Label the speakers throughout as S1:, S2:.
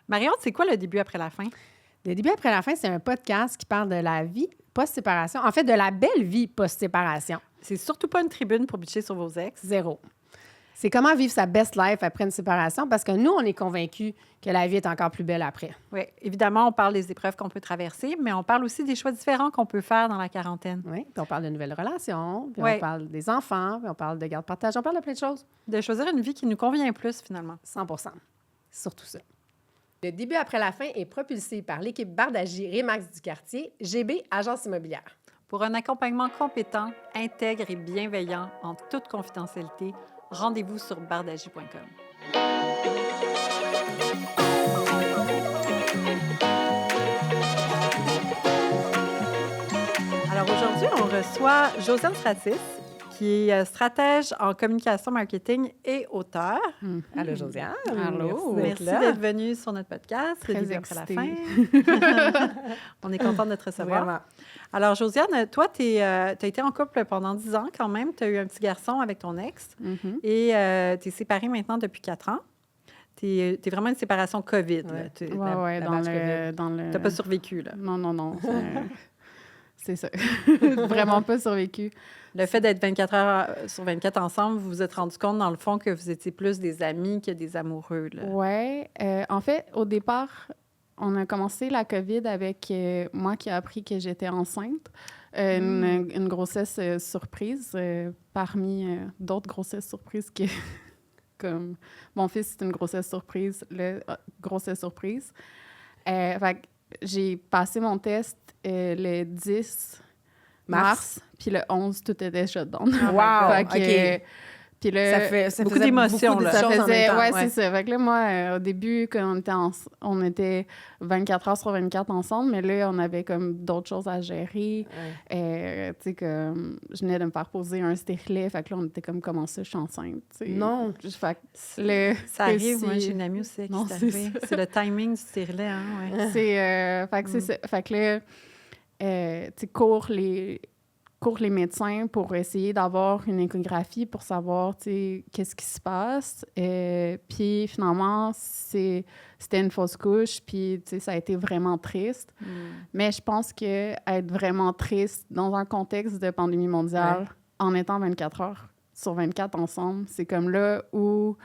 S1: Marion, c'est quoi le début après la fin?
S2: Le début après la fin, c'est un podcast qui parle de la vie post-séparation. En fait, de la belle vie post-séparation.
S1: C'est surtout pas une tribune pour bitcher sur vos ex.
S2: Zéro. C'est comment vivre sa best life après une séparation parce que nous, on est convaincus que la vie est encore plus belle après.
S1: Oui, évidemment, on parle des épreuves qu'on peut traverser, mais on parle aussi des choix différents qu'on peut faire dans la quarantaine.
S2: Oui, puis on parle de nouvelles relations, puis
S1: Oui.
S2: on parle des enfants, puis on parle de garde-partage, on parle de plein de choses.
S1: De choisir une vie qui nous convient plus, finalement.
S2: 100%. Surtout ça. Le début après la fin est propulsé par l'équipe Bardagie Remax du quartier, GB Agence immobilière.
S1: Pour un accompagnement compétent, intègre et bienveillant en toute confidentialité, rendez-vous sur bardagie.com. Alors aujourd'hui, on reçoit Josiane Stratis, qui est stratège en communication marketing et auteur.
S2: Allô, Josiane. Allô.
S1: Merci d'être venue sur notre podcast,
S2: Très
S1: le début après la
S2: excitée.
S1: fin. On est content de te recevoir.
S2: Vraiment.
S1: Alors, Josiane, toi, tu as été en couple pendant 10 ans quand même. Tu as eu un petit garçon avec ton ex
S2: Mhm.
S1: et tu es séparée maintenant depuis 4 ans. Tu es vraiment une séparation COVID.
S2: Ouais.
S1: Tu
S2: Oui,
S1: n'as
S2: dans le...
S1: pas survécu. Là.
S2: Non. C'est ça. Vraiment pas survécu.
S1: Le fait d'être 24 heures sur 24 ensemble, vous vous êtes rendu compte, dans le fond, que vous étiez plus des amis que des amoureux.
S2: Oui. En fait, au départ, on a commencé la COVID avec moi qui a appris que j'étais enceinte. Une grossesse surprise parmi d'autres grossesses surprises que... comme mon fils, c'est une grossesse surprise. Grossesse surprise. Fait que j'ai passé mon test le 10 mars, puis le 11, tout était shutdown.
S3: Wow!
S2: Fait que,
S3: OK.
S2: puis là,
S3: Ça
S1: beaucoup
S3: faisait
S1: d'émotions,
S3: beaucoup de
S1: là.
S2: ça
S3: choses en
S2: faisait...
S3: même temps.
S2: Ouais, c'est ça. Fait que là, moi, au début, quand on était 24 heures sur 24 ensemble, mais là, on avait comme d'autres choses à gérer. Tu sais, comme... Je venais de me faire poser un stérilet. Fait que là, on était comme, comment ça, je suis enceinte? Tu sais.
S3: Non.
S2: Fait que le...
S1: Ça arrive,
S2: aussi-
S1: moi, j'ai une amie aussi à qui
S2: Non,
S1: c'est
S2: c'est
S1: arrivé.
S2: ça.
S1: C'est le timing du stérilet, hein, ouais.
S2: Fait que c'est ça. Fait que là, tu sais, cours les médecins pour essayer d'avoir une échographie pour savoir, tu sais, qu'est-ce qui se passe. Puis finalement, c'était une fausse couche, puis, tu sais, ça a été vraiment triste. Mais je pense que être vraiment triste dans un contexte de pandémie mondiale, en étant 24 heures sur 24 ensemble, c'est comme là où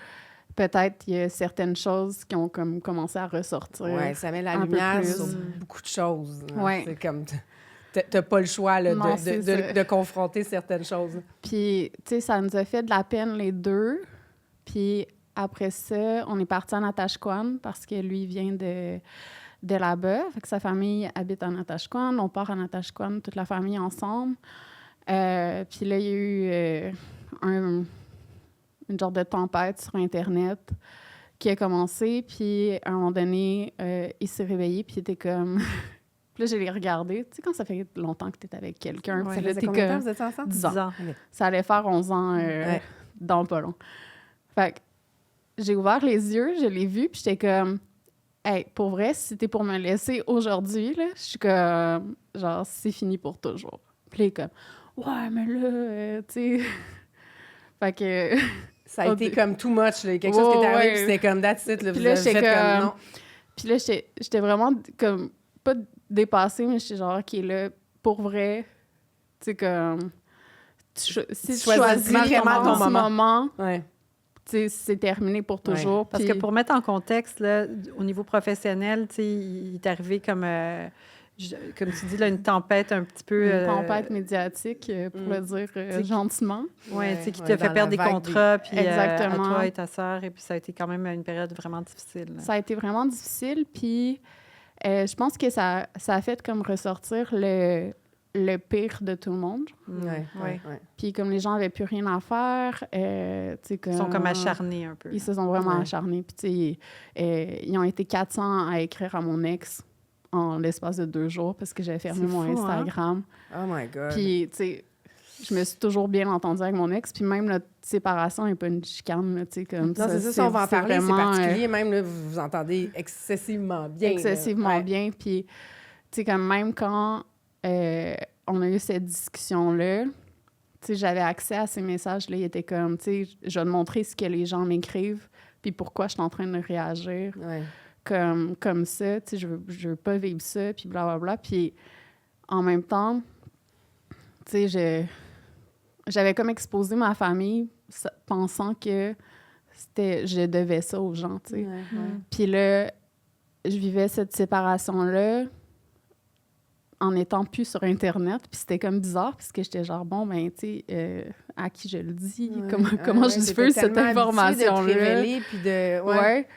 S2: peut-être il y a certaines choses qui ont comme commencé à ressortir.
S3: Oui, ça met la
S2: un peu
S3: lumière
S2: plus.
S3: sur beaucoup de choses. Hein.
S2: Ouais.
S3: C'est comme... T'as pas le choix là,
S2: Non, c'est ça.
S3: de confronter certaines choses.
S2: Puis, tu sais, ça nous a fait de la peine les deux. Puis après ça, on est parti à Natashquan parce que lui vient de là-bas. Fait que sa famille habite à Natashquan. On part à Natashquan, toute la famille ensemble. Puis là, il y a eu une genre de tempête sur Internet qui a commencé. Puis à un moment donné, il s'est réveillé, puis il était comme... Puis là, je l'ai regardé. Tu sais, quand ça fait longtemps que tu es avec quelqu'un,
S1: Ouais,
S2: puis
S3: Ça
S2: là,
S3: faisait
S2: t'es
S3: combien de temps
S2: comme
S3: vous étiez ensemble?
S2: 10 ans.
S1: 10 ans.
S2: Ça allait faire 11 ans dans pas long. Fait que j'ai ouvert les yeux, je l'ai vu, puis j'étais comme... Hey, pour vrai, si t'es pour me laisser aujourd'hui, là, je suis comme... Genre, c'est fini pour toujours. Puis là, il est comme... Ouais, mais là, tu sais... Fait que...
S3: Ça a été comme too much. Là. Quelque chose qui est arrivé,
S2: Ouais.
S3: puis c'était comme that's it. Là,
S2: Puis
S3: vous
S2: là,
S3: avez
S2: j'étais
S3: fait
S2: comme...
S3: non.
S2: Puis là, j'étais vraiment comme... Pas dépassée, mais j'étais genre, OK, là, pour vrai, tu sais, comme... Si tu choisis
S3: vraiment ton moment. Ouais.
S2: tu sais, c'est terminé pour toujours.
S1: Parce
S2: puis-
S1: que pour mettre en contexte, là, au niveau professionnel, tu sais, il est arrivé comme tu dis, là, une tempête un petit peu...
S2: Une tempête médiatique, pour le dire gentiment.
S1: Oui, tu sais, qui
S3: Ouais,
S1: t'a fait
S3: dans
S1: perdre
S3: la
S1: des
S3: vague
S1: contrats, puis à
S2: Exactement.
S1: toi et ta sœur, et puis ça a été quand même une période vraiment difficile. là.
S2: Ça a été vraiment difficile, puis je pense que ça a fait comme ressortir le pire de tout le monde.
S3: Ouais.
S1: Ouais.
S2: Puis comme les gens n'avaient plus rien à faire, tu sais,
S1: Ils sont comme acharnés un peu.
S2: Ils se sont vraiment
S3: Ouais.
S2: acharnés. Puis, tu sais, ils ont été 400 à écrire à mon ex en l'espace de 2 jours parce que j'avais fermé
S1: C'est
S2: mon
S1: fou, hein?
S2: Instagram.
S3: Oh my God.
S2: Puis, tu sais, je me suis toujours bien entendue avec mon ex. Puis même notre séparation n'est pas une chicane, là, tu sais, comme
S3: non, c'est ça, si on va en parler, c'est
S2: vraiment,
S3: particulier. Même là, vous vous entendez excessivement bien. là.
S2: excessivement
S3: Ouais.
S2: bien. Puis, tu sais, comme même quand on a eu cette discussion-là, tu sais, j'avais accès à ces messages-là. Il était comme, tu sais, je vais te montrer ce que les gens m'écrivent, puis pourquoi je suis en train de réagir.
S3: Ouais.
S2: comme ça, tu sais, je veux pas vivre ça, puis blablabla. Puis en même temps, tu sais, j'avais comme exposé ma famille pensant que je devais ça aux gens, tu sais. Puis là, je vivais cette séparation-là en étant plus sur Internet, puis c'était comme bizarre, parce que j'étais genre, bon, ben, tu sais, à qui je le dis? Comment je diffuse cette information-là?
S3: De te révéler, puis de...
S2: Ouais.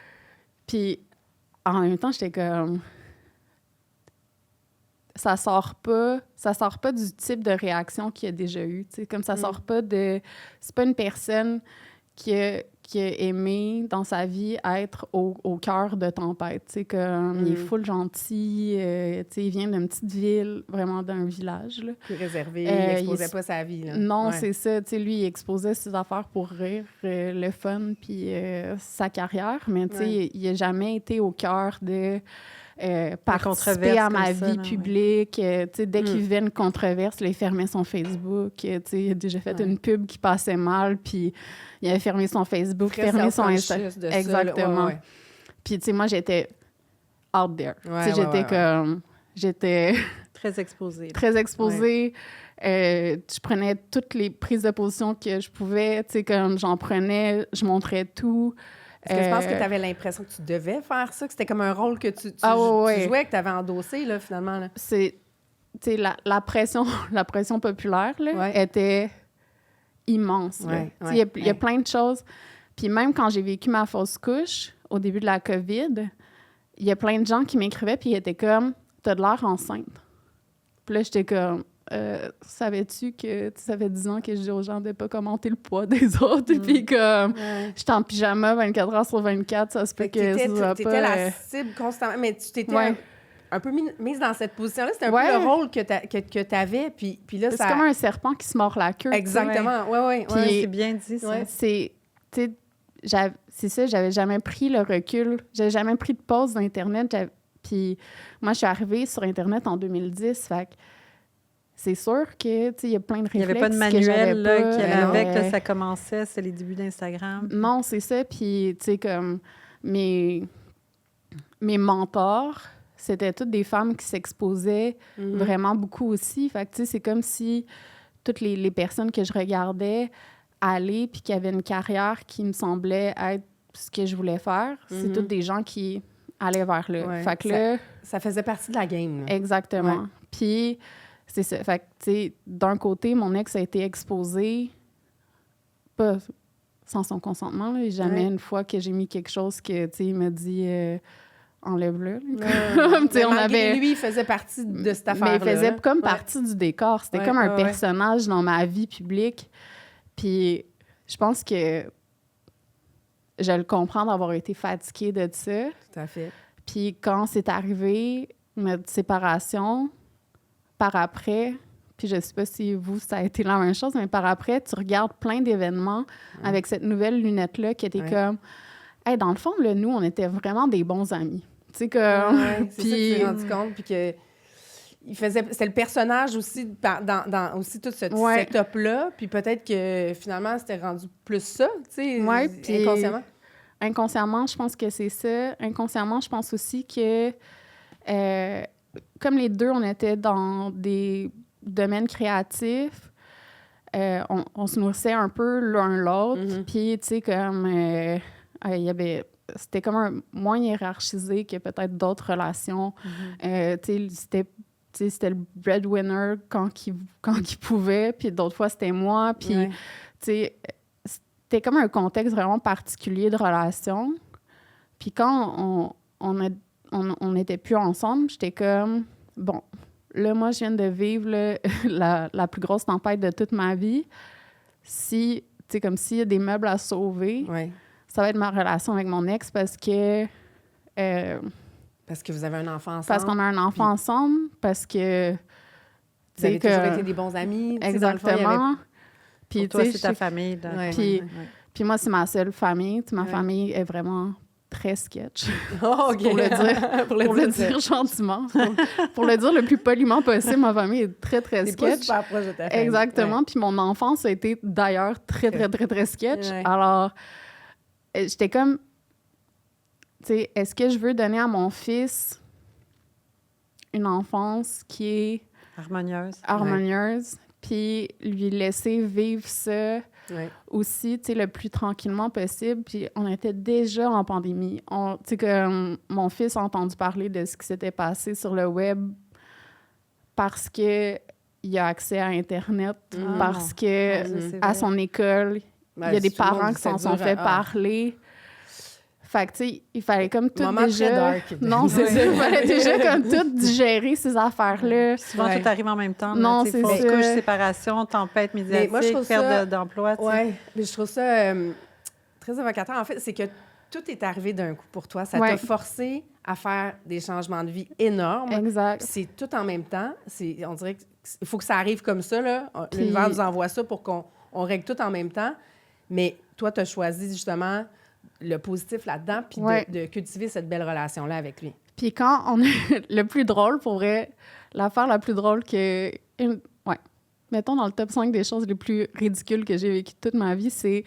S2: Puis en même temps, j'étais comme... Ça sort pas du type de réaction qu'il y a déjà eu, tu sais, comme ça sort pas de... C'est pas une personne qui a aimé dans sa vie être au cœur de tempête, tu sais, comme il est full gentil, tu sais, il vient d'une petite ville, vraiment d'un village, là.
S3: Plus réservé, il exposait pas sa vie, là.
S2: Non, c'est ça, tu sais, lui, il exposait ses affaires pour rire, le fun, puis sa carrière, mais tu sais, il a jamais été au cœur de... participer à ma vie publique. Tu sais, dès qu'il vivait une controverse, il fermait son Facebook. Tu sais, il a déjà fait une pub qui passait mal, puis il avait fermé son Facebook, fermé son Instagram. Exactement. Puis, tu sais, moi, j'étais out there. Tu sais, j'étais comme... J'étais...
S1: Très exposée.
S2: Très exposée. Je prenais toutes les prises de position que je pouvais. Tu sais, comme j'en prenais, je montrais tout.
S3: Est-ce que tu penses que tu avais l'impression que tu devais faire ça, que c'était comme un rôle que tu jouais, que tu avais endossé, là, finalement? Là?
S2: C'est, tu sais, la pression populaire, là, était immense. Il y a plein de choses. Puis même quand j'ai vécu ma fausse couche, au début de la COVID, il y a plein de gens qui m'écrivaient, puis ils étaient comme « T'as de l'air enceinte. » Puis là, j'étais comme... savais-tu que ça fait 10 ans que je dis aux gens de ne pas commenter le poids des autres? Puis comme, j'étais en pyjama 24 heures sur 24, ça se peut que ça va pas...
S3: T'étais la cible constamment, mais tu t'étais un peu mise dans cette position-là. C'était un peu le rôle que t'avais, puis là,
S2: c'est comme un serpent qui se mord la queue.
S3: Exactement, oui.
S1: C'est bien dit, ça.
S2: C'est ça, j'avais jamais pris le recul, j'avais jamais pris de pause d'Internet. Puis moi, je suis arrivée sur Internet en 2010, fait que c'est sûr que, tu sais, il y a plein de réflexes.
S1: Il n'y avait pas de manuel là, qui allait avec, là, ça commençait, c'est les débuts d'Instagram.
S2: Non, c'est ça. Puis, tu sais, comme mes mentors, c'était toutes des femmes qui s'exposaient vraiment beaucoup aussi. Fait que, tu sais, c'est comme si toutes les personnes que je regardais aller puis qui avaient une carrière qui me semblait être ce que je voulais faire, c'est toutes des gens qui allaient vers là.
S3: Ouais.
S2: Fait que là...
S3: Ça faisait partie de la game, là.
S2: Exactement.
S3: Ouais.
S2: Puis... C'est ça. Fait que, tu sais, d'un côté, mon ex a été exposé, pas sans son consentement, là. Jamais une fois que j'ai mis quelque chose que, tu sais, il m'a dit enlève-le.
S3: Lui, il faisait partie de cette affaire-là.
S2: Mais il faisait comme partie du décor. C'était comme un personnage dans ma vie publique. Puis je pense que je le comprends d'avoir été fatiguée de ça.
S3: Tout à fait.
S2: Puis quand c'est arrivé, notre séparation... Par après, puis je sais pas si vous, ça a été la même chose, mais par après, tu regardes plein d'événements avec cette nouvelle lunette-là qui était comme... Hey, dans le fond, là, nous, on était vraiment des bons amis. Tu sais, comme...
S3: c'est ça que tu t'es rendu compte, puis que... C'est le personnage aussi, dans aussi tout ce setup-là, puis peut-être que finalement, c'était rendu plus ça, tu sais, inconsciemment.
S2: Inconsciemment, je pense que c'est ça. Inconsciemment, je pense aussi que... comme les deux, on était dans des domaines créatifs, on se nourrissait un peu l'un l'autre. Puis, tu sais, comme c'était comme moins hiérarchisé que peut-être d'autres relations. Tu sais, c'était le breadwinner quand il pouvait, puis d'autres fois, c'était moi. Puis, tu sais, c'était comme un contexte vraiment particulier de relation. Puis quand on n'était plus ensemble, j'étais comme, bon, là, moi, je viens de vivre la plus grosse tempête de toute ma vie. Si, tu sais, comme s'il y a des meubles à sauver, ça va être ma relation avec mon ex parce que...
S3: parce que vous avez un enfant ensemble.
S2: Parce qu'on a un enfant ensemble, parce que...
S3: Vous avez toujours été des bons amis.
S2: Exactement.
S1: Puis, pour toi, c'est ta famille.
S2: Puis moi, c'est ma seule famille. Ma famille est vraiment... très sketch,
S3: pour le dire
S2: gentiment. Pour le dire le plus poliment possible, ma famille est très, très sketch.
S3: Pas super proche de ta famille.
S2: Exactement. Puis mon enfance a été d'ailleurs très, très, très, très sketch. Alors, j'étais comme... sais, est-ce que je veux donner à mon fils une enfance qui est harmonieuse, puis lui laisser vivre ça aussi, tu sais, le plus tranquillement possible. Puis on était déjà en pandémie. Tu sais, que mon fils a entendu parler de ce qui s'était passé sur le web parce que il a accès à Internet, parce que à son école, il y a des parents qui s'en sont fait parler. Fait que, tu sais, il fallait comme tout déjà...
S3: dark.
S2: Non, c'est ça. Il fallait déjà comme tout digérer ces affaires-là.
S1: Souvent, tout arrive en même temps.
S2: Non, c'est ça.
S1: Couche, séparation, tempête médiatique, perte d'emploi.
S3: Oui, mais je trouve ça très évocateur. En fait, c'est que tout est arrivé d'un coup pour toi. Ça t'a forcé à faire des changements de vie énormes.
S2: Exact.
S3: Puis c'est tout en même temps. On dirait qu'il faut que ça arrive comme ça, là. L'univers nous envoie ça pour qu'on règle tout en même temps. Mais toi, tu as choisi justement le positif là-dedans, puis de cultiver cette belle relation-là avec lui.
S2: Puis quand on est le plus drôle, pour vrai, l'affaire la plus drôle que... mettons dans le top 5 des choses les plus ridicules que j'ai vécues toute ma vie, c'est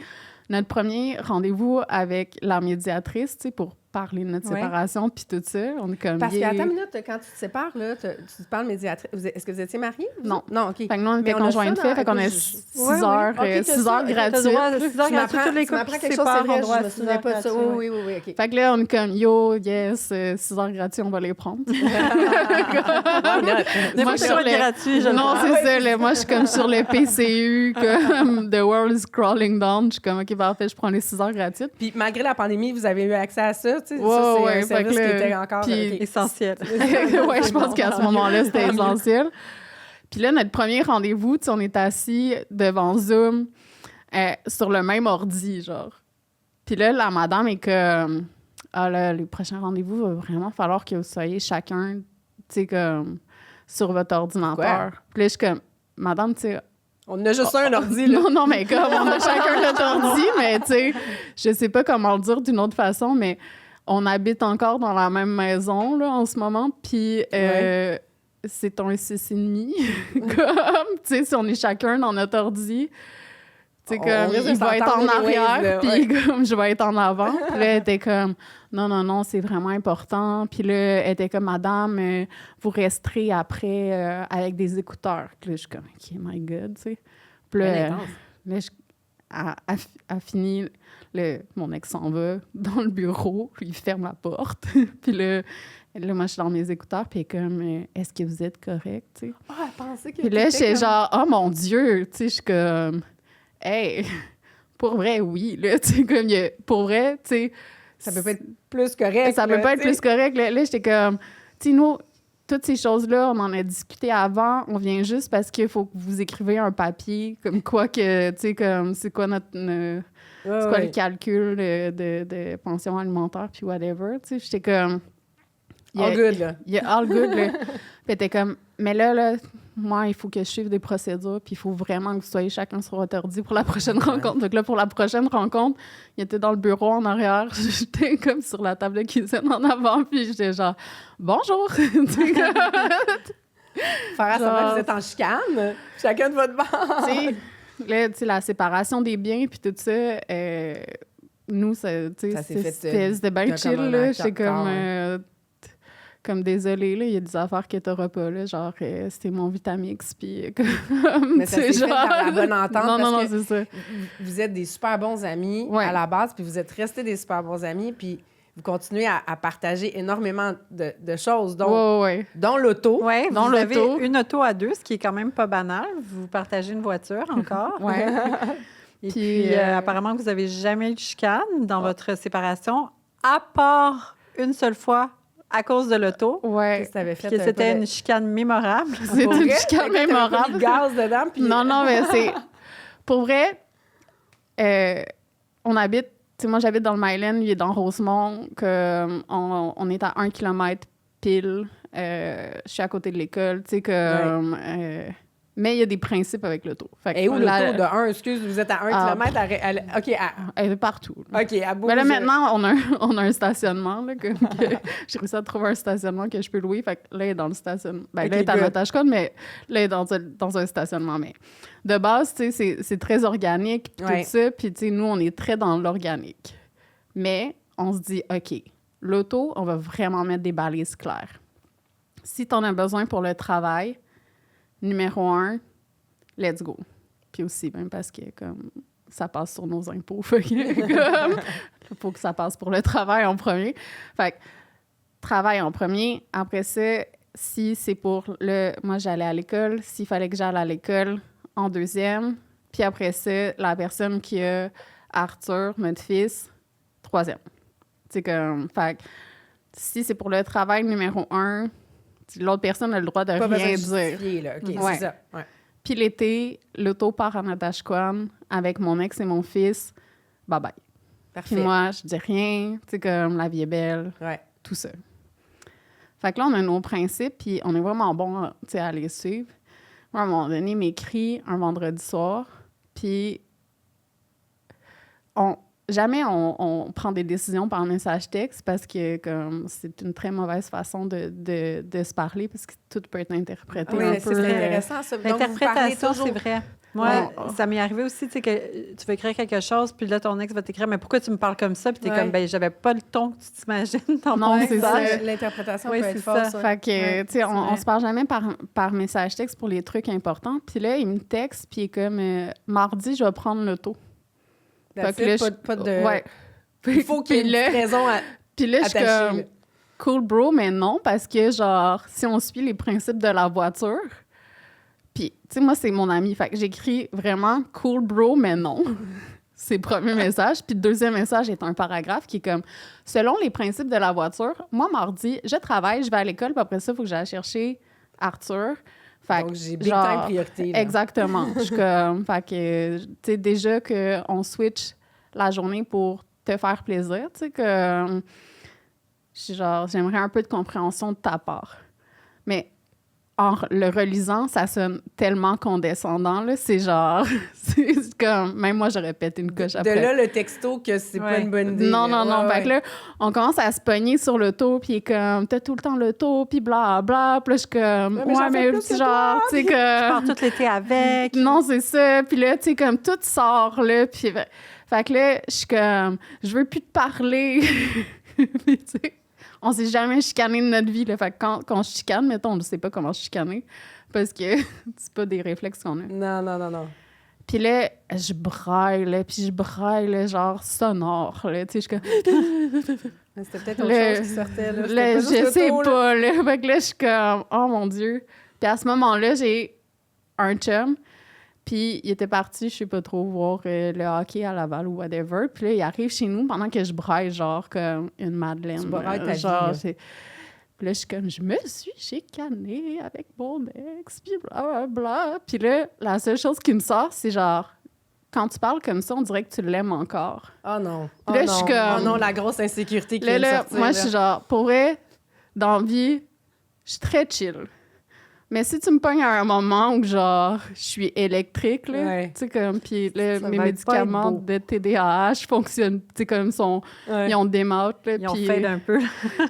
S2: notre premier rendez-vous avec la médiatrice, tu sais, pour parler de notre séparation, puis tout ça. On est comme...
S3: Parce qu'à ta minute, quand tu te sépares, là, tu parles médiatrice. Est-ce que vous étiez mariés?
S2: Non.
S3: Non, OK.
S2: Fait que nous, on était conjoints de fait, fait qu'on a 6 heures, 6 heures gratuites. 6 heures gratuites, tous les couples
S3: quelque chose, c'est vrai, je me souviens pas de ça. Oui, OK.
S2: Fait que là, on est comme, yo, yes, 6 heures gratuites, on va les prendre.
S1: Moi, je suis gratuit.
S2: Non, c'est ça. Là, moi, je suis comme sur le PCU, comme The World is Crawling Down. Je suis comme, OK, parfait, je prends les 6 heures gratuites.
S3: Puis malgré la pandémie, vous avez eu accès à ça, tu sais?
S2: Ouais,
S3: ça, c'est un service qui était encore
S1: essentiel.
S2: Oui, je pense qu'à ce moment-là, c'était essentiel. Puis là, notre premier rendez-vous, on est assis devant Zoom sur le même ordi, genre. Puis là, la madame est comme... Ah là, le prochain rendez-vous, va vraiment falloir que vous soyez chacun, tu sais, comme sur votre ordinateur.
S3: Quoi?
S2: Puis là, je suis comme... Madame, tu sais...
S3: On a juste un ordi, là.
S2: Non, mais comme on a chacun notre ordi, mais tu sais, je sais pas comment le dire d'une autre façon, mais on habite encore dans la même maison, là, en ce moment, puis c'est un 6,5. Comme, tu sais, si on est chacun dans notre ordi, tu sais, comme, il va être en arrière, puis comme, je vais être en avant. Puis là, elle était comme, non, c'est vraiment important. Puis là, elle était comme, madame, vous resterez après avec des écouteurs. Puis là, je suis comme, OK, my God, tu sais. Puis là, a fini, mon ex s'en va dans le bureau, il ferme la porte. Puis là, moi, je suis dans mes écouteurs, puis elle est comme, est-ce que vous êtes correct, tu sais?
S3: Ah, elle pensait que...
S2: Puis là, j'étais genre, oh mon Dieu, tu sais, je suis comme... Hey, pour vrai, oui. Là, tu sais, comme, pour vrai, tu sais...
S3: Ça peut pas être plus correct.
S2: Ça peut pas être plus correct. Là, j'étais comme... Tu sais, nous, toutes ces choses-là, on en a discuté avant. On vient juste parce qu'il faut que vous écrivez un papier, comme quoi que... Tu sais, comme, c'est quoi notre... c'est quoi le calcul de pension alimentaire, puis whatever, tu sais. J'étais comme...
S3: All good, là.
S2: All good, là. Puis t'es comme... Mais là, moi, il faut que je suive des procédures, puis il faut vraiment que vous soyez chacun sur votre ordi pour la prochaine rencontre. Donc là, pour la prochaine rencontre, il était dans le bureau en arrière. J'étais comme sur la table de cuisine en avant, puis j'étais genre « Bonjour! »
S3: Faire à semblant que vous êtes en chicane, chacun de votre bord.
S2: Là, tu sais, la séparation des biens, puis tout ça, nous, c'était bien chill, là. J'étais comme désolée, là, il y a des affaires que t'auras pas, là, genre, c'était mon Vitamix, puis comme...
S3: Mais ça s'est fait dans la bonne entente,
S2: non,
S3: parce que
S2: c'est ça.
S3: Vous êtes des super bons amis à la base, puis vous êtes restés des super bons amis, puis vous continuez à partager énormément de choses, dont l'auto.
S1: Oui, vous avez une auto à deux, ce qui est quand même pas banal. Vous partagez une voiture encore.
S2: Oui.
S1: Et puis, apparemment, vous n'avez jamais eu de chicane dans votre séparation, à part une seule fois, à cause de l'auto.
S2: Oui.
S1: C'était une chicane mémorable.
S2: C'était une chicane mémorable.
S3: Mis de gaz dedans. Puis...
S2: Non, mais c'est... Pour vrai, on habite... Tu sais, moi, j'habite dans le Myland, lui est dans Rosemont. On est à 1 kilomètre pile. Je suis à côté de l'école. Tu sais, comme... mais il y a des principes avec l'auto.
S3: Et où l'auto de 1? Excuse, vous êtes à 1 kilomètre? OK,
S2: elle est partout.
S3: OK, à bout.
S2: Mais là, maintenant, on a un stationnement. Là, j'ai réussi à trouver un stationnement que je peux louer. Fait que là, elle est dans le stationnement. Ben, là, elle est à Matashcon, mais là, elle est dans un stationnement. Mais de base, tu sais, c'est très organique, puis tout ça. Puis, tu sais, nous, on est très dans l'organique. Mais on se dit, OK, l'auto, on va vraiment mettre des balises claires. Si tu en as besoin pour le travail, numéro 1, let's go. Puis aussi, même parce que comme ça passe sur nos impôts, il faut que ça passe pour le travail en premier. Fait que travail en premier. Après ça, si c'est pour le... Moi, j'allais à l'école. S'il fallait que j'aille à l'école, en deuxième. Puis après ça, la personne qui a Arthur, notre fils, troisième. C'est comme... Fait que si c'est pour le travail numéro 1, l'autre personne a le droit de
S3: pas
S2: rien
S3: dire.
S2: dire.
S3: Là. OK,
S2: Ouais.
S3: c'est ça. Ouais.
S2: Puis l'été, l'auto part à Natashquan avec mon ex et mon fils. Bye-bye.
S3: Parfait.
S2: Puis moi, je dis rien. Tu sais, comme la vie est belle,
S3: Ouais.
S2: tout ça. Fait que là, on a nos principes, puis on est vraiment bon, tu sais, à les suivre. Moi, à un moment donné, il m'écrit un vendredi soir, puis jamais on prend des décisions par message texte parce que comme c'est une très mauvaise façon de se parler parce que tout peut être interprété
S3: Oui,
S2: un
S3: c'est
S2: peu.
S3: intéressant, ça. Donc, vous parlez
S1: L'interprétation,
S3: toujours...
S1: c'est vrai. Moi, ça m'est arrivé aussi, tu sais, que tu veux écrire quelque chose, puis là, ton ex va t'écrire, mais pourquoi tu me parles comme ça? Puis t'es comme, ben, j'avais pas le ton que tu t'imagines dans
S2: Non,
S1: mon
S2: c'est
S1: message.
S2: ça.
S3: L'interprétation
S1: Oui,
S3: peut
S1: c'est
S3: être forte, ça.
S2: Fait que, tu sais, on
S1: vrai.
S2: se parle jamais par message texte pour les trucs importants. Puis là, il me texte, puis il est comme, mardi, je vais prendre l'auto.
S3: That's
S2: Fait que
S3: it,
S2: là,
S3: pas de...
S2: Ouais.
S3: Il faut qu'il y ait
S2: Puis
S3: une
S2: là-
S3: petite raison à...
S2: Puis là, je suis
S3: attaché,
S2: comme,
S3: là.
S2: cool, bro, mais non, parce que, genre, si on suit les principes de la voiture, puis, tu sais, moi, c'est mon ami. Fait que j'écris vraiment cool, bro, mais non. C'est le premier message. Puis le deuxième message est un paragraphe qui est comme, selon les principes de la voiture, moi, mardi, je travaille, je vais à l'école, puis après ça, il faut que j'aille chercher Arthur. Fait
S3: Donc,
S2: que,
S3: j'ai big
S2: genre,
S3: time priorité. Là.
S2: Exactement. Je suis comme, fait que, tu sais, déjà qu'on switch la journée pour te faire plaisir, tu sais, que je suis genre, j'aimerais un peu de compréhension de ta part. Mais en le relisant, ça sonne tellement condescendant, là. C'est genre, c'est comme, même moi, j'aurais pété une coche
S3: De
S2: après.
S3: là, le texto que c'est pas une bonne idée.
S2: Non,
S3: là.
S2: non, non.
S3: Ouais,
S2: Fait que là, on commence à se pogner sur l'auto, puis il est comme, t'as tout le temps l'auto, puis bla, puis là, je suis comme,
S3: mais j'en fais plus que
S2: genre, tu sais,
S1: Je
S2: que...
S1: pars tout l'été avec.
S2: Non, c'est ça. Puis là, tu sais, comme tout sort, là. Puis, fait que là, je suis comme, je veux plus te parler. Puis, tu sais, on s'est jamais chicané de notre vie, là. Fait que quand on se chicane, mettons, on ne sait pas comment se chicaner. Parce que c'est pas des réflexes qu'on a.
S3: Non.
S2: Puis là, je braille, là. Puis je braille, là, genre sonore, là. Tu sais, je suis comme...
S3: Mais c'était peut-être autre chose qui sortait. Là,
S2: Là,
S3: pas
S2: je
S3: juste
S2: sais
S3: l'auto, là.
S2: pas, là. Fait que là, je suis comme, oh mon Dieu. Puis à ce moment-là, j'ai un chum. Puis il était parti, je sais pas trop, voir le hockey à Laval ou whatever. Puis là, il arrive chez nous pendant que je braille, genre, comme une madeleine.
S3: Tu brailles ta vie,
S2: genre,
S3: là.
S2: Puis là, je suis comme, je me suis chicanée avec mon ex, puis blablabla. Puis là, la seule chose qui me sort, c'est genre, quand tu parles comme ça, on dirait que tu l'aimes encore.
S3: Oh non.
S2: Puis là,
S3: oh
S2: je suis
S3: non.
S2: comme-
S3: Oh non, la grosse insécurité qui
S2: Là,
S3: vient de
S2: là,
S3: sortir.
S2: moi,
S3: là.
S2: je suis genre, pour vrai, dans la vie, je suis très chill. Mais si tu me pognes à un moment où, genre, je suis électrique, là,
S3: Ouais.
S2: tu sais, comme, puis là,
S1: Ça
S2: mes
S1: va
S2: médicaments
S1: pas être beau.
S2: de TDAH fonctionnent, tu sais, comme,
S3: Ouais.
S2: ils ont des maths, là,
S1: Ils ont
S2: puis
S1: fait un peu.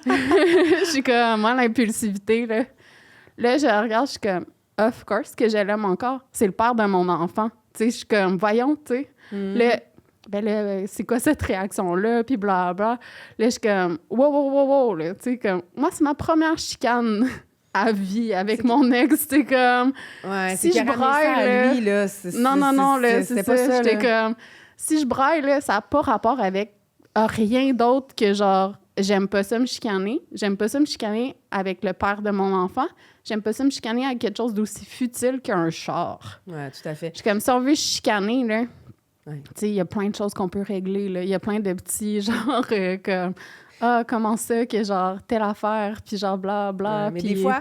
S2: je suis comme, moi, l'impulsivité, là. Là, je regarde, je suis comme, of course que je l'aime encore. C'est le père de mon enfant. Tu sais, je suis comme, voyons, tu sais.
S3: Mm.
S2: Là, ben là, c'est quoi cette réaction-là? Puis blablabla. Là, je suis comme, wow, là. Tu sais, comme, moi, c'est ma première chicane à vie avec mon ex. Tu sais, comme,
S3: Ouais,
S2: si
S3: c'est
S2: je
S3: qu'il a ramené ça
S2: braille,
S3: à
S2: là-
S3: lui, là.
S2: non, là, c'est
S3: pas
S2: ça.
S3: ça.
S2: J'étais
S3: là.
S2: comme, si je braille, là, ça n'a pas rapport avec rien d'autre que, genre, j'aime pas ça me chicaner. J'aime pas ça me chicaner avec le père de mon enfant. J'aime pas ça me chicaner avec quelque chose d'aussi futile qu'un char.
S3: Ouais, tout à fait.
S2: Je suis comme, si on veut chicaner, là,
S3: Ouais.
S2: tu sais, il y a plein de choses qu'on peut régler, là. Il y a plein de petits, genre, comme, ah, comment ça, que genre, telle affaire, puis genre, bla.
S3: Ouais, mais
S2: puis-
S3: des fois,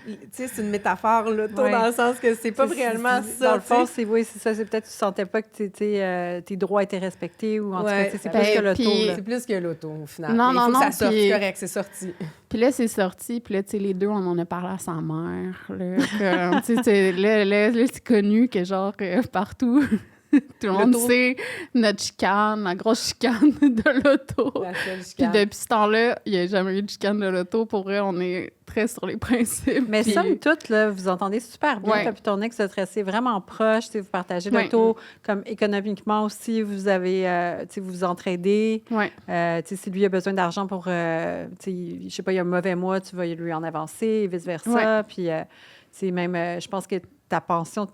S3: tu sais, c'est une métaphore, l'auto,
S1: Ouais.
S3: dans le sens que c'est pas réellement ça.
S1: Dans le fond,
S3: tu sais.
S1: c'est ça. C'est peut-être que tu sentais pas que tes droits étaient respectés ou en tout cas,
S3: Ouais,
S1: tu sais, c'est
S3: ben,
S1: plus que l'auto.
S2: puis-
S1: là.
S3: C'est plus que l'auto, au final.
S2: Non,
S3: Mais il faut
S2: non,
S3: que
S2: non,
S3: ça sorte,
S2: puis-
S3: c'est correct, c'est sorti.
S2: Puis là, c'est sorti, puis là, tu sais, les deux, on en a parlé à sa mère, là, comme, tu sais, là, c'est connu que, genre, partout, Tout le monde sait notre chicane, la grosse chicane de l'auto.
S3: La seule
S2: Puis
S3: chicane.
S2: depuis ce temps-là, il n'y a jamais eu de chicane de l'auto. Pour vrai, on est très sur les principes.
S1: Mais
S2: puis-
S1: somme toute, là, vous entendez super bien.
S2: Ouais.
S1: Toi puis ton ex, vous êtes restés vraiment proches. Tu sais, vous partagez
S2: Ouais.
S1: l'auto. Comme économiquement aussi, vous avez, tu sais, vous vous entraidez.
S2: Ouais.
S1: Tu sais, si lui a besoin d'argent pour, tu sais, je sais pas, il y a un mauvais mois, tu vas lui en avancer, et vice-versa. Puis, c'est même, je pense que ta pension,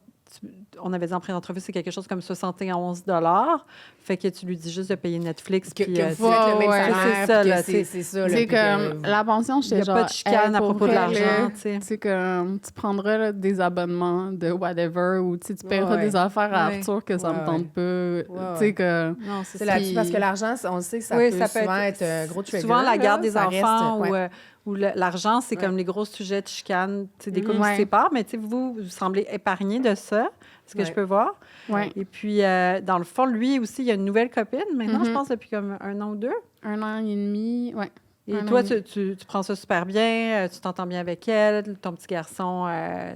S1: on avait dit en pré-entrevue, c'est quelque chose comme 71 $. Fait que tu lui dis juste de payer Netflix.
S3: Que
S1: Puis,
S3: vous
S1: c'est-
S3: êtes le même
S2: ouais,
S3: salaire,
S1: c'est ça,
S3: puis que
S1: là,
S3: c'est ça. là,
S2: C'est
S3: puis que
S2: comme la pension,
S1: il
S2: j'étais
S1: n'y a
S2: genre.
S1: pas de chicane à
S2: pour
S1: propos de
S2: vrai,
S1: l'argent,
S2: là,
S1: tu sais.
S2: Tu sais, comme tu prendras là, des abonnements de whatever ou tu sais, tu paieras
S3: Ouais.
S2: des affaires à
S1: Ouais.
S2: Arthur que ça me
S3: Ouais,
S2: tente pas. Tu sais, que.
S1: Non, c'est
S3: c'est
S1: ça.
S3: là-dessus, parce que l'argent, on le sait que ça
S1: Oui,
S3: peut
S1: ça peut
S3: souvent être un gros trigger.
S1: souvent la garde
S3: là,
S1: des
S3: ça
S1: enfants
S3: reste, ouais.
S1: ou l'argent, c'est
S3: Ouais.
S1: comme les gros sujets de chicane, tu sais, des couples
S2: Ouais.
S1: qui se séparent, mais tu sais, vous semblez épargné de ça, ce que
S3: Ouais.
S1: je peux voir.
S2: Ouais.
S1: Et puis, dans le fond, lui aussi, il y a une nouvelle copine maintenant, je
S2: Mhm.
S1: pense, depuis comme 1 an ou 2.
S2: 1 an et demi, ouais.
S1: Et
S2: Un
S1: toi,
S2: an et
S1: tu prends ça super bien, tu t'entends bien avec elle, ton petit garçon,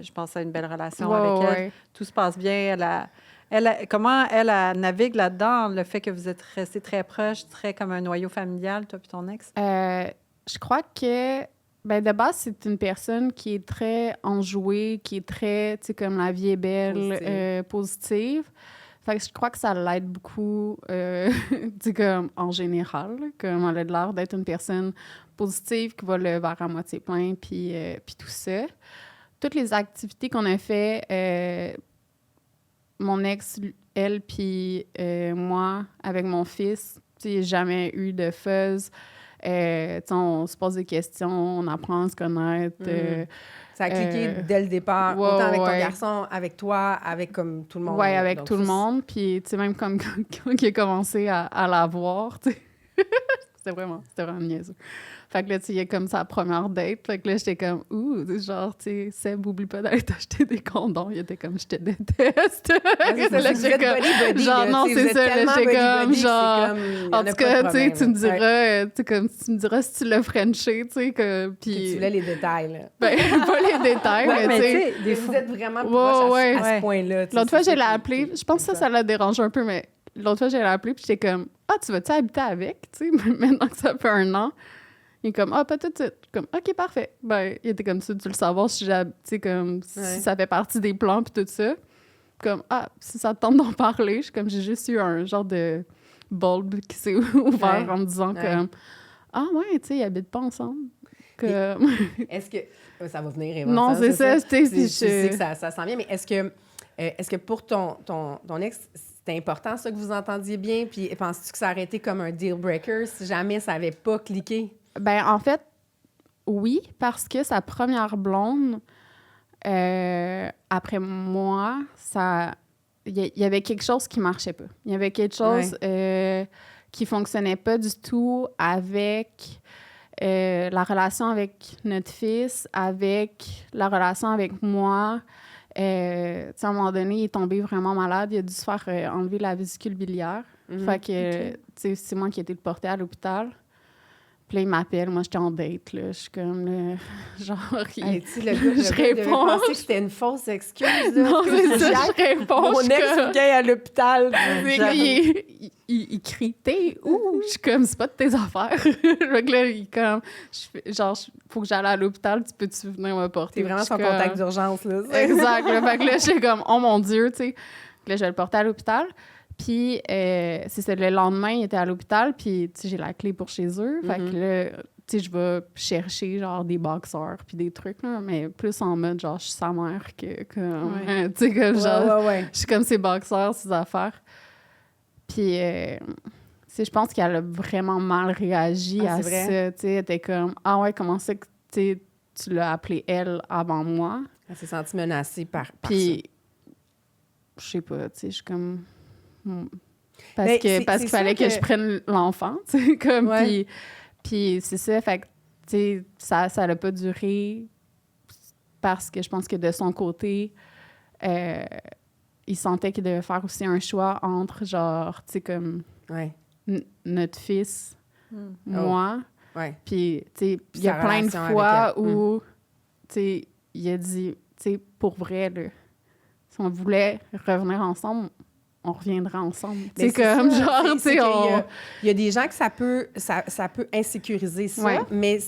S1: je pense à une belle relation avec elle.
S2: Ouais.
S1: Tout se passe bien. Comment elle navigue là-dedans, le fait que vous êtes restés très proches, très comme un noyau familial, toi puis ton ex?
S2: Je crois que, ben, de base, c'est une personne qui est très enjouée, qui est très, tu sais, comme la vie est belle, positive. Fait que je crois que ça l'aide beaucoup, tu sais, comme en général, comme elle a l'air d'être une personne positive qui voit le verre à moitié plein, puis tout ça. Toutes les activités qu'on a fait, mon ex, elle, puis moi, avec mon fils, tu sais, jamais eu de fuzz. Tu sais, on se pose des questions, on apprend à se connaître.
S3: Ça a cliqué dès le départ,
S2: ouais,
S3: autant avec ton
S2: ouais.
S3: garçon, avec toi, avec comme tout le monde.
S2: Oui,
S3: là.
S2: avec
S3: Donc,
S2: tout le
S3: ça,
S2: monde. Puis, tu sais, même comme quand il a commencé à la voir, tu sais. C'était vraiment niaiseux. Fait que là, tu sais, il y a comme sa première date. Fait que là, j'étais comme, genre, tu sais, Seb, oublie pas d'aller t'acheter des condoms. Il était comme, je te déteste.
S3: c'est ça,
S2: Là,
S3: vous
S2: j'étais
S3: êtes
S2: comme,
S3: buddy-buddy,
S2: genre,
S3: là,
S2: non,
S3: tu sais,
S2: c'est
S3: vous
S2: ça.
S3: êtes
S2: Là,
S3: tellement
S2: j'étais comme,
S3: buddy-buddy que c'est
S2: genre,
S3: comme, il y
S2: en
S3: a
S2: tout
S3: pas de
S2: cas, tu sais,
S3: problème,
S2: tu me
S3: là.
S2: diras, tu sais, comme, tu me diras si tu l'as frenché, tu sais, que,
S3: Que
S2: puis...
S3: tu voulais les détails, là.
S2: Ben, pas les détails,
S1: Ouais,
S2: mais tu sais...
S1: des
S3: Vous
S1: fois,
S3: êtes vraiment
S2: Ouais,
S3: proches
S2: ouais.
S3: à ce point-là. tu sais,
S2: L'autre fois,
S3: c'est
S2: je l'ai
S3: ça
S2: appelé.
S3: qui-
S2: Je pense que ça l'a dérangé un peu, mais l'autre fois, je l'ai appelé, puis j'étais comme, ah, tu vas-tu habiter avec? Tu sais, maintenant que ça fait 1 an. Il est comme, ah, pas tout de suite. Comme, OK, parfait. Ben, il était comme ça, tu le savoir si, tu sais, comme, si ça fait partie des plans, puis tout ça. Comme, ah, si ça te tente d'en parler, j'ai juste eu un genre de bulbe qui s'est ouvert en me disant comme, ah, ouais, tu sais, ils habitent pas ensemble. Comme...
S3: Est-ce que... Ça va venir
S2: Non, c'est ça.
S3: Tu sais que ça s'en vient, mais est-ce que pour ton ex, c'était important, ça, que vous entendiez bien? Puis penses-tu que ça aurait été comme un deal breaker si jamais ça n'avait pas cliqué?
S2: Ben, en fait, oui, parce que sa première blonde, après moi, il y avait quelque chose qui marchait pas. Il y avait quelque chose qui fonctionnait pas du tout avec la relation avec notre fils, avec la relation avec moi. Tu sais, à un moment donné, il est tombé vraiment malade. Il a dû se faire enlever la vésicule biliaire. Fait que, tu sais, c'est moi qui ai été le porter à l'hôpital. Puis là, il m'appelle. Moi, j'étais en date, là. Je suis comme, là, genre...
S3: Hey, tu sais, le gars
S2: je
S3: devait
S2: réponds.
S3: penser que c'était une fausse excuse. Là,
S2: Non,
S3: que
S2: c'est ça,
S3: Jack,
S2: je réponds.
S3: Mon
S2: je suis
S3: ex
S2: comme-
S3: vient à l'hôpital.
S2: C'est que il crie « T'es où? » Je suis comme « C'est pas de tes affaires. » Fait que là, il comme... Faut que j'aille à l'hôpital. Tu peux-tu venir me porter?
S3: T'es vraiment
S2: Je suis
S3: son
S2: comme-
S3: contact d'urgence, là.
S2: Exact. Là, fait que là, j'étais comme « Oh mon Dieu! » tu sais. Là, je vais le porter à l'hôpital. Puis, c'est ça, le lendemain, il était à l'hôpital. Puis, tu sais, j'ai la clé pour chez eux. Fait que là, tu sais, je vais chercher, genre, des boxeurs puis des trucs, là. Mais plus en mode, genre, je suis sa mère que comme... tu sais, comme genre...
S3: Ouais.
S2: Je suis comme ses boxeurs, ses affaires. Puis, tu sais, je pense qu'elle a vraiment mal réagi à
S3: c'est vrai?
S2: ça. Tu sais, elle était comme, ah ouais, comment ça que tu l'as appelée elle avant moi?
S3: Elle s'est sentie menacée par
S2: Puis, je sais pas, tu sais, je suis comme... Parce
S3: Ben,
S2: qu'il
S3: c'est
S2: fallait
S3: sûr
S2: que je prenne l'enfant, tu sais, comme...
S3: Ouais.
S2: Puis c'est ça, fait que, tu sais, ça n'a pas duré parce que je pense que de son côté, il sentait qu'il devait faire aussi un choix entre, genre, tu sais, comme
S3: Ouais.
S2: notre fils, moi,
S3: Ouais.
S2: puis, tu sais, il y
S3: sa
S2: a plein de
S3: relation avec
S2: fois
S3: elle.
S2: où, tu sais, il a dit, tu sais, pour vrai, là, si on voulait revenir ensemble, on reviendra ensemble.
S3: Mais
S2: C'est comme,
S3: ça,
S2: genre, tu sais,
S3: il y a des gens que ça peut insécuriser ça, mais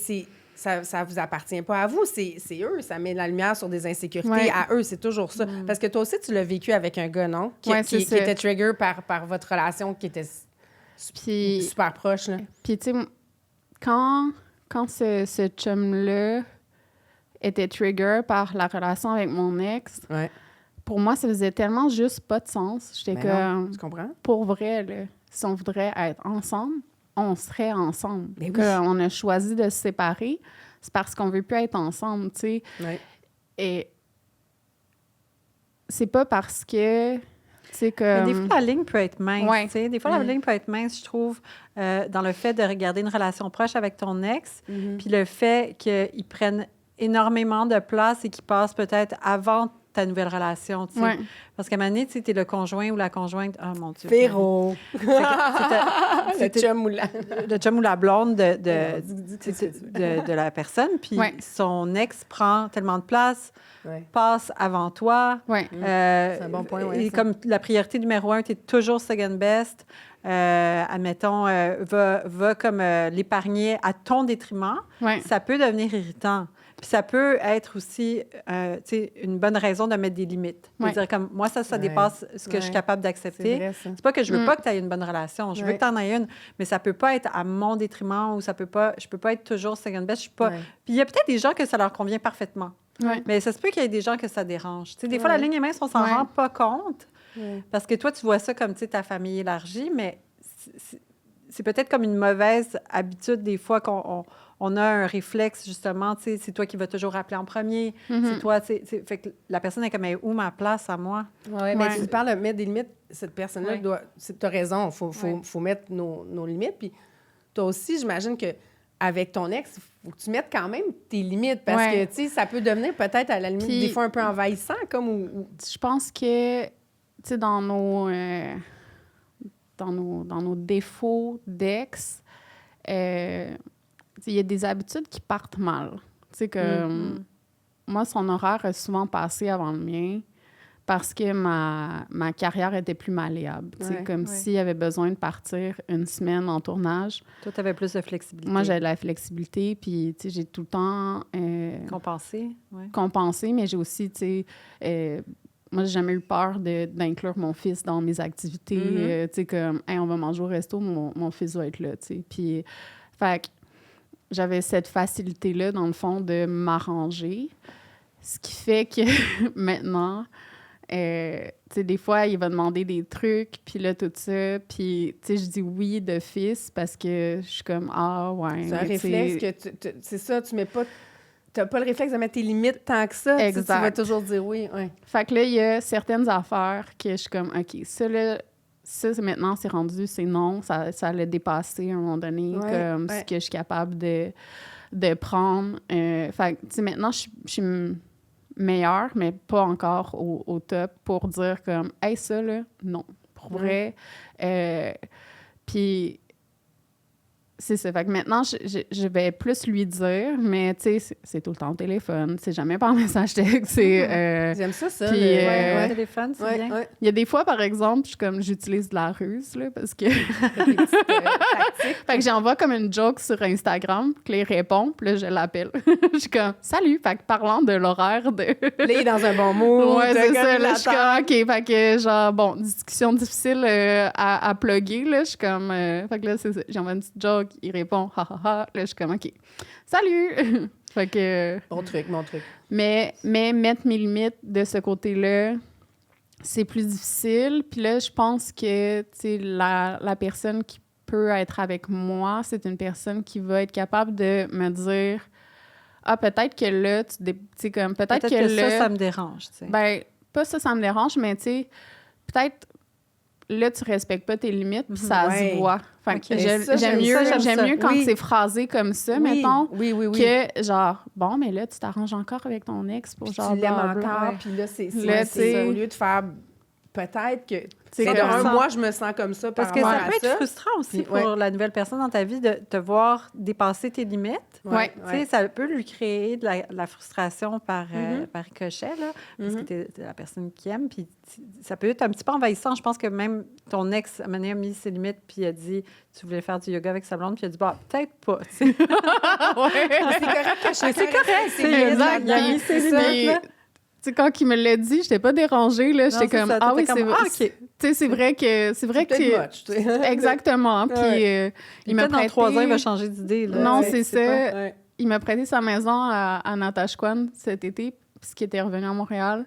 S3: ça vous appartient pas à vous, c'est eux, ça met la lumière sur des insécurités à eux, c'est toujours ça. Parce que toi aussi, tu l'as vécu avec un gars, non? Qui était trigger par votre relation qui était super proche, là.
S2: Puis, tu sais, quand ce chum-là était trigger par la relation avec mon ex, pour moi, ça faisait tellement juste pas de sens. J'étais comme...
S3: Tu comprends?
S2: Pour vrai, là, si on voudrait être ensemble, on serait ensemble.
S3: Mais
S2: on a choisi de se séparer, c'est parce qu'on veut plus être ensemble, tu sais. Et c'est pas parce que...
S1: Mais des fois, la ligne peut être mince. Tu sais. Des fois, la ligne peut être mince, je trouve, dans le fait de regarder une relation proche avec ton ex, puis le fait qu'il prenne énormément de place et qu'il passe peut-être avant ta nouvelle relation. Tu sais. Parce qu'à un moment donné, tu es le conjoint ou la conjointe. Oh mon Dieu.
S3: Véro. Le
S1: chum ou la blonde de la personne. Puis son ex prend tellement de place. Passe avant toi.
S3: C'est un bon point,
S1: et comme la priorité numéro 1, tu es toujours second best. Admettons, va comme l'épargner à ton détriment. Ça peut devenir irritant. Puis ça peut être aussi une bonne raison de mettre des limites. De dire comme, moi, ça dépasse ce que je suis capable d'accepter. C'est pas que je veux pas que tu aies une bonne relation. Je veux que tu en aies une, mais ça peut pas être à mon détriment ou je peux pas être toujours second best. Puis il y a peut-être des gens que ça leur convient parfaitement. Mais ça se peut qu'il y ait des gens que ça dérange. Des fois, la ligne est mince, on s'en rend pas compte. Parce que toi, tu vois ça comme ta famille élargie, mais c'est peut-être comme une mauvaise habitude des fois qu'on a un réflexe, justement, c'est toi qui vas toujours appeler en premier. C'est toi, fait que la personne est comme, où ma place à moi?
S3: Mais tu parles de mettre des limites. Cette personne-là tu as raison, il faut mettre nos limites. Puis toi aussi, j'imagine que avec ton ex, il faut que tu mettes quand même tes limites parce que, tu sais, ça peut devenir peut-être à la limite des fois un peu envahissant, comme
S2: Je pense que, tu sais, dans nos défauts d'ex, il y a des habitudes qui partent mal. Tu sais, que moi, son horaire a souvent passé avant le mien parce que ma carrière était plus malléable. Tu sais, comme s'il avait besoin de partir une semaine en tournage.
S1: Toi, tu avais plus de flexibilité.
S2: Moi, j'avais de la flexibilité, puis, tu sais, j'ai tout le temps... compensé, mais j'ai aussi, tu sais... moi, j'ai jamais eu peur d'inclure mon fils dans mes activités. Tu sais, comme, on va manger au resto, mon fils va être là, tu sais. Puis, fait que j'avais cette facilité-là, dans le fond, de m'arranger. Ce qui fait que maintenant, tu sais, des fois, il va demander des trucs, puis là, tout ça. Puis, tu sais, je dis oui d'office parce que je suis comme,
S3: C'est un réflexe que c'est ça, tu mets pas... T'as pas le réflexe de mettre tes limites tant que ça. Tu vas toujours dire oui.
S2: Fait que là, il y a certaines affaires que je suis comme, OK, ça, maintenant, c'est rendu, c'est non. Ça l'a dépassé à un moment donné, comme ce que je suis capable de prendre. Fait que, tu sais, maintenant, je suis meilleure, mais pas encore au top pour dire comme, hey, ça, là, non. Pour vrai. Puis... C'est ça. Fait que maintenant, je vais plus lui dire, mais tu sais, c'est tout le temps au téléphone. C'est jamais par message texte.
S3: J'aime ça.
S1: Puis, le téléphone, c'est bien.
S2: Il y a des fois, par exemple, j'utilise de la ruse, là, parce que... Fait que j'envoie comme une joke sur Instagram, puis il répond, puis là, je l'appelle. Je suis comme, salut! Fait que parlant de l'horaire de...
S3: Là, il est dans un bon mood.
S2: Ouais, c'est ça. Là, je suis comme, OK. Fait que, genre, bon, discussion difficile à plugger, là. Je suis comme... fait que là, c'est ça. J'envoie une petite joke. Il répond, ha, ha, ha. Là, je suis comme, OK, salut! Fait que...
S3: Mon truc.
S2: Mais mettre mes limites de ce côté-là, c'est plus difficile. Puis là, je pense que, tu sais, la personne qui peut être avec moi, c'est une personne qui va être capable de me dire, peut-être que là, tu sais, comme, peut-être que là...
S1: ça me dérange, tu sais.
S2: Ben, pas ça me dérange, mais, tu sais, peut-être... Là, tu respectes pas tes limites, puis ça se voit. Fait que j'aime mieux quand c'est phrasé comme ça, mettons, que genre, bon, mais là, tu t'arranges encore avec ton ex pour
S3: puis
S2: genre...
S3: tu l'aimes encore, puis là, c'est ça. Au lieu de faire peut-être que...
S2: C'est
S3: C'est
S2: comme
S3: moi, je me sens comme ça par
S1: Parce que
S3: rapport
S1: ça
S3: à
S1: peut être
S3: ça.
S1: frustrant aussi
S3: Puis,
S1: pour la nouvelle personne dans ta vie de te voir dépasser tes limites.
S2: Ouais.
S1: Tu sais, ça peut lui créer de la frustration par ricochet, là, parce que
S3: Mhm.
S1: t'es la personne qui aime. Puis ça peut être un petit peu envahissant. Je pense que même ton ex, à un moment donné, a mis ses limites, puis il a dit tu voulais faire du yoga avec sa blonde, puis il a dit bah, peut-être pas. Tu sais.
S3: C'est correct que
S1: C'est correct,
S3: c'est
S1: c'est
S3: bien
S1: exact. Il a mis ses limites,
S2: Puis,
S1: là.
S2: tu sais, quand il me l'a dit, j'étais pas dérangée, là. J'étais
S1: Non, c'est
S2: comme,
S1: ça,
S2: ah oui,
S1: t'étais
S2: c'est
S1: comme,
S2: vrai.
S1: ah, OK.
S2: Tu sais, c'est vrai que...
S3: peut-être much, tu sais.
S2: Exactement. Puis, il m'a
S1: Peut-être dans
S2: prêté...
S1: 3 ans, il va changer d'idée. Là.
S2: Non,
S1: Tu sais,
S2: c'est
S1: tu sais
S2: ça.
S3: Ouais.
S2: Il m'a prêté sa maison à Natashquan cet été, puisqu'il était revenu à Montréal.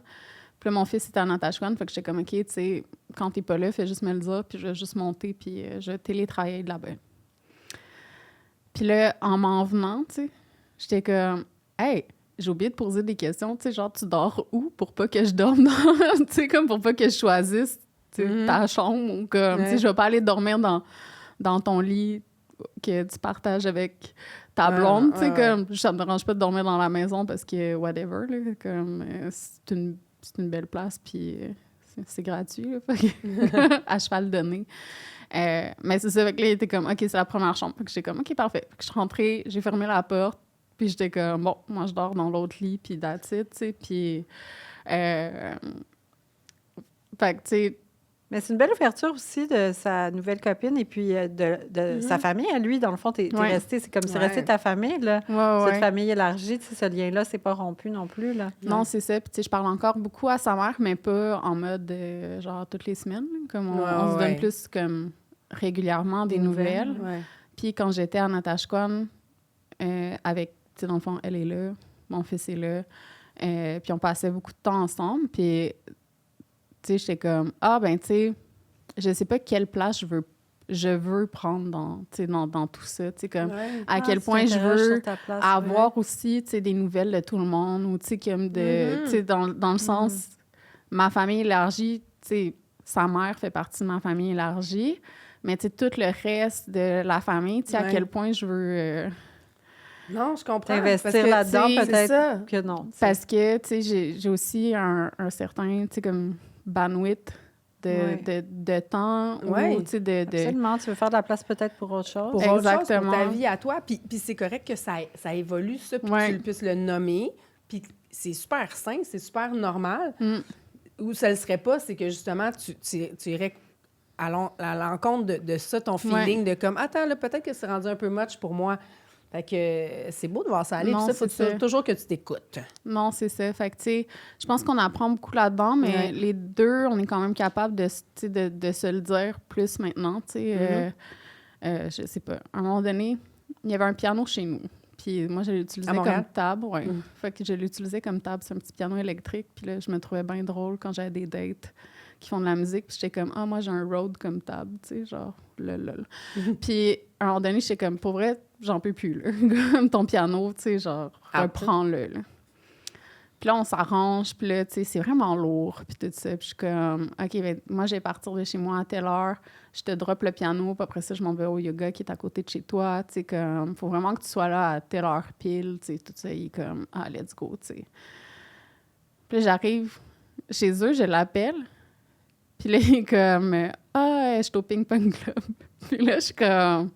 S2: Puis là, mon fils était à Natashquan, fait que j'étais comme, OK, tu sais, quand t'es pas là, fais juste me le dire, puis je vais juste monter, puis je vais télétravailler de là-bas. Puis là, en m'en venant, tu sais, j'étais comme, hey, j'ai oublié de poser des questions, tu sais, genre, tu dors où pour pas que je dorme dans... tu sais, comme pour pas que je choisisse, tu sais, ta chambre, ou comme, tu sais, je vais pas aller dormir dans ton lit que tu partages avec ta blonde, tu sais, comme, ça me dérange pas de dormir dans la maison parce que, whatever, là, comme, c'est une belle place, puis c'est gratuit, là, fait que à cheval donné. Mais c'est ça, fait que là, il était comme, OK, c'est la première chambre. Fait que j'étais comme, OK, parfait. Fait que je suis rentrée, j'ai fermé la porte, puis j'étais comme, bon, moi, je dors dans l'autre lit, puis that's it, tu sais, puis... fait que, tu sais...
S1: Mais c'est une belle ouverture aussi de sa nouvelle copine et puis de sa famille à lui. Dans le fond, t'es resté, c'est comme c'est resté ta famille, là. Cette famille élargie, tu sais, ce lien-là, c'est pas rompu non plus, là.
S2: Non, c'est ça. Puis, tu sais, je parle encore beaucoup à sa mère, mais pas en mode, genre, toutes les semaines. Là. Comme on se donne plus, comme, régulièrement des nouvelles.
S3: Ouais.
S2: Puis, quand j'étais à Natashquan, avec, tu sais, dans le fond, elle est là, mon fils est là, puis on passait beaucoup de temps ensemble. Puis, tu sais, j'étais comme, ah, ben, tu sais, je sais pas quelle place je veux prendre dans tout ça, tu sais, comme à quel point je veux avoir aussi, tu sais, des nouvelles de tout le monde, ou, tu sais, comme tu sais, dans le sens, ma famille élargie, tu sais, sa mère fait partie de ma famille élargie, mais, tu sais, tout le reste de la famille, tu sais, à quel point je veux...
S3: Non, je comprends.
S1: Investir là-dedans, peut-être que non.
S2: T'sais. Parce que, tu sais, j'ai aussi un certain, tu sais, comme bandwidth de temps.
S3: Ouais.
S2: Ou, tu sais,
S1: Absolument. Tu veux faire de la place peut-être pour autre chose.
S3: Pour autre chose, pour ta vie à toi. Puis c'est correct que ça évolue, ça, puis que tu puisses le nommer. Puis c'est super sain, c'est super normal. Où ça le serait pas, c'est que, justement, tu irais à l'encontre de ça, ton feeling de comme, attends, là, peut-être que c'est rendu un peu much pour moi. Fait que c'est beau de voir ça aller.
S2: Non,
S3: puis ça, faut toujours que tu t'écoutes.
S2: Non, c'est ça. Fait que, tu sais, je pense qu'on apprend beaucoup là-dedans, mais les deux, on est quand même capable de se le dire plus maintenant, tu sais. Je sais pas. À un moment donné, il y avait un piano chez nous. Puis moi, je l'utilisais comme table. Ouais. Fait que je l'utilisais comme table. C'est un petit piano électrique. Puis là, je me trouvais bien drôle quand j'avais des dates qui font de la musique. Puis j'étais comme, moi, j'ai un Rode comme table, tu sais, genre, lol. Puis à un moment donné, j'étais comme, pour vrai, j'en peux plus, là. Comme ton piano, tu sais, genre, reprends-le, là. Puis là, on s'arrange, puis là, tu sais, c'est vraiment lourd, puis tout ça. Puis je suis comme, OK, ben, moi, je vais partir de chez moi à telle heure, je te drop le piano, puis après ça, je m'en vais au yoga qui est à côté de chez toi, tu sais, comme, faut vraiment que tu sois là à telle heure pile, tu sais, tout ça, il est comme, let's go, tu sais. Puis là, j'arrive chez eux, je l'appelle, puis là, il est comme, je suis au ping-pong club. Puis là, je suis comme,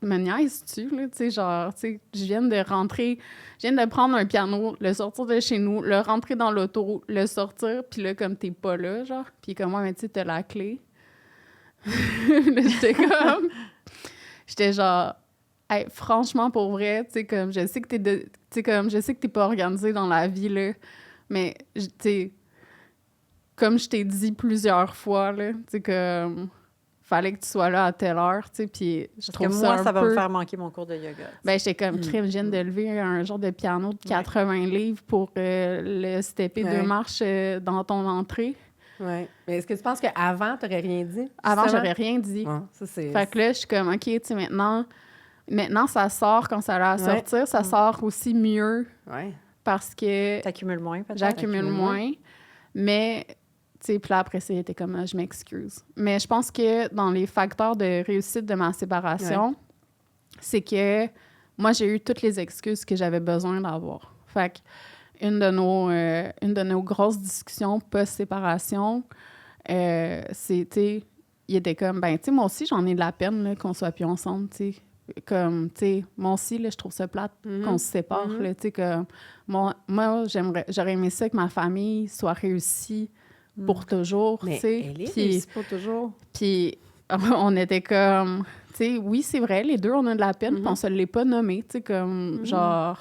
S2: me niaises-tu, là, tu sais, genre, tu sais, je viens de prendre un piano, le sortir de chez nous, le rentrer dans l'auto, le sortir, puis là, comme t'es pas là, genre, puis comme, mais tu sais, t'as la clé. Là, j'étais genre, hey, franchement, pour vrai, tu sais, comme, je sais que t'es pas organisée dans la vie, là, mais, tu sais, comme je t'ai dit plusieurs fois, là, tu sais, comme... fallait que tu sois là à telle heure, tu sais, puis je trouve ça
S1: moi, ça va me faire manquer mon cours de yoga.
S2: Ben, j'étais comme, crème, je viens de lever un genre de piano de 80 livres pour le stepper 2 marches dans ton entrée.
S3: Oui. Mais est-ce que tu penses qu'avant, tu n'aurais rien dit?
S2: Avant, j'aurais rien dit.
S3: Ça, c'est...
S2: Fait que là, je suis comme, OK, tu sais, maintenant, ça sort quand ça a à sortir. Ça sort aussi mieux parce que...
S1: T'accumules moins, peut-être?
S2: J'accumule moins. Mais... tu sais, puis là, après, c'était comme, je m'excuse. Mais je pense que dans les facteurs de réussite de ma séparation, c'est que moi, j'ai eu toutes les excuses que j'avais besoin d'avoir. Fait que une de nos grosses discussions post-séparation, c'est, tu sais, il était comme, ben, tu sais, moi aussi, j'en ai de la peine là, qu'on soit plus ensemble, tu sais. Comme, tu sais, moi aussi, là, je trouve ça plate qu'on se sépare, là, tu sais, que moi, j'aurais aimé ça que ma famille soit réussie pour toujours, tu sais.
S3: Elle est réussie pour toujours.
S2: Puis on était comme, tu sais, oui, c'est vrai, les deux, on a de la peine, puis on se l'est pas nommé, tu sais, comme, genre...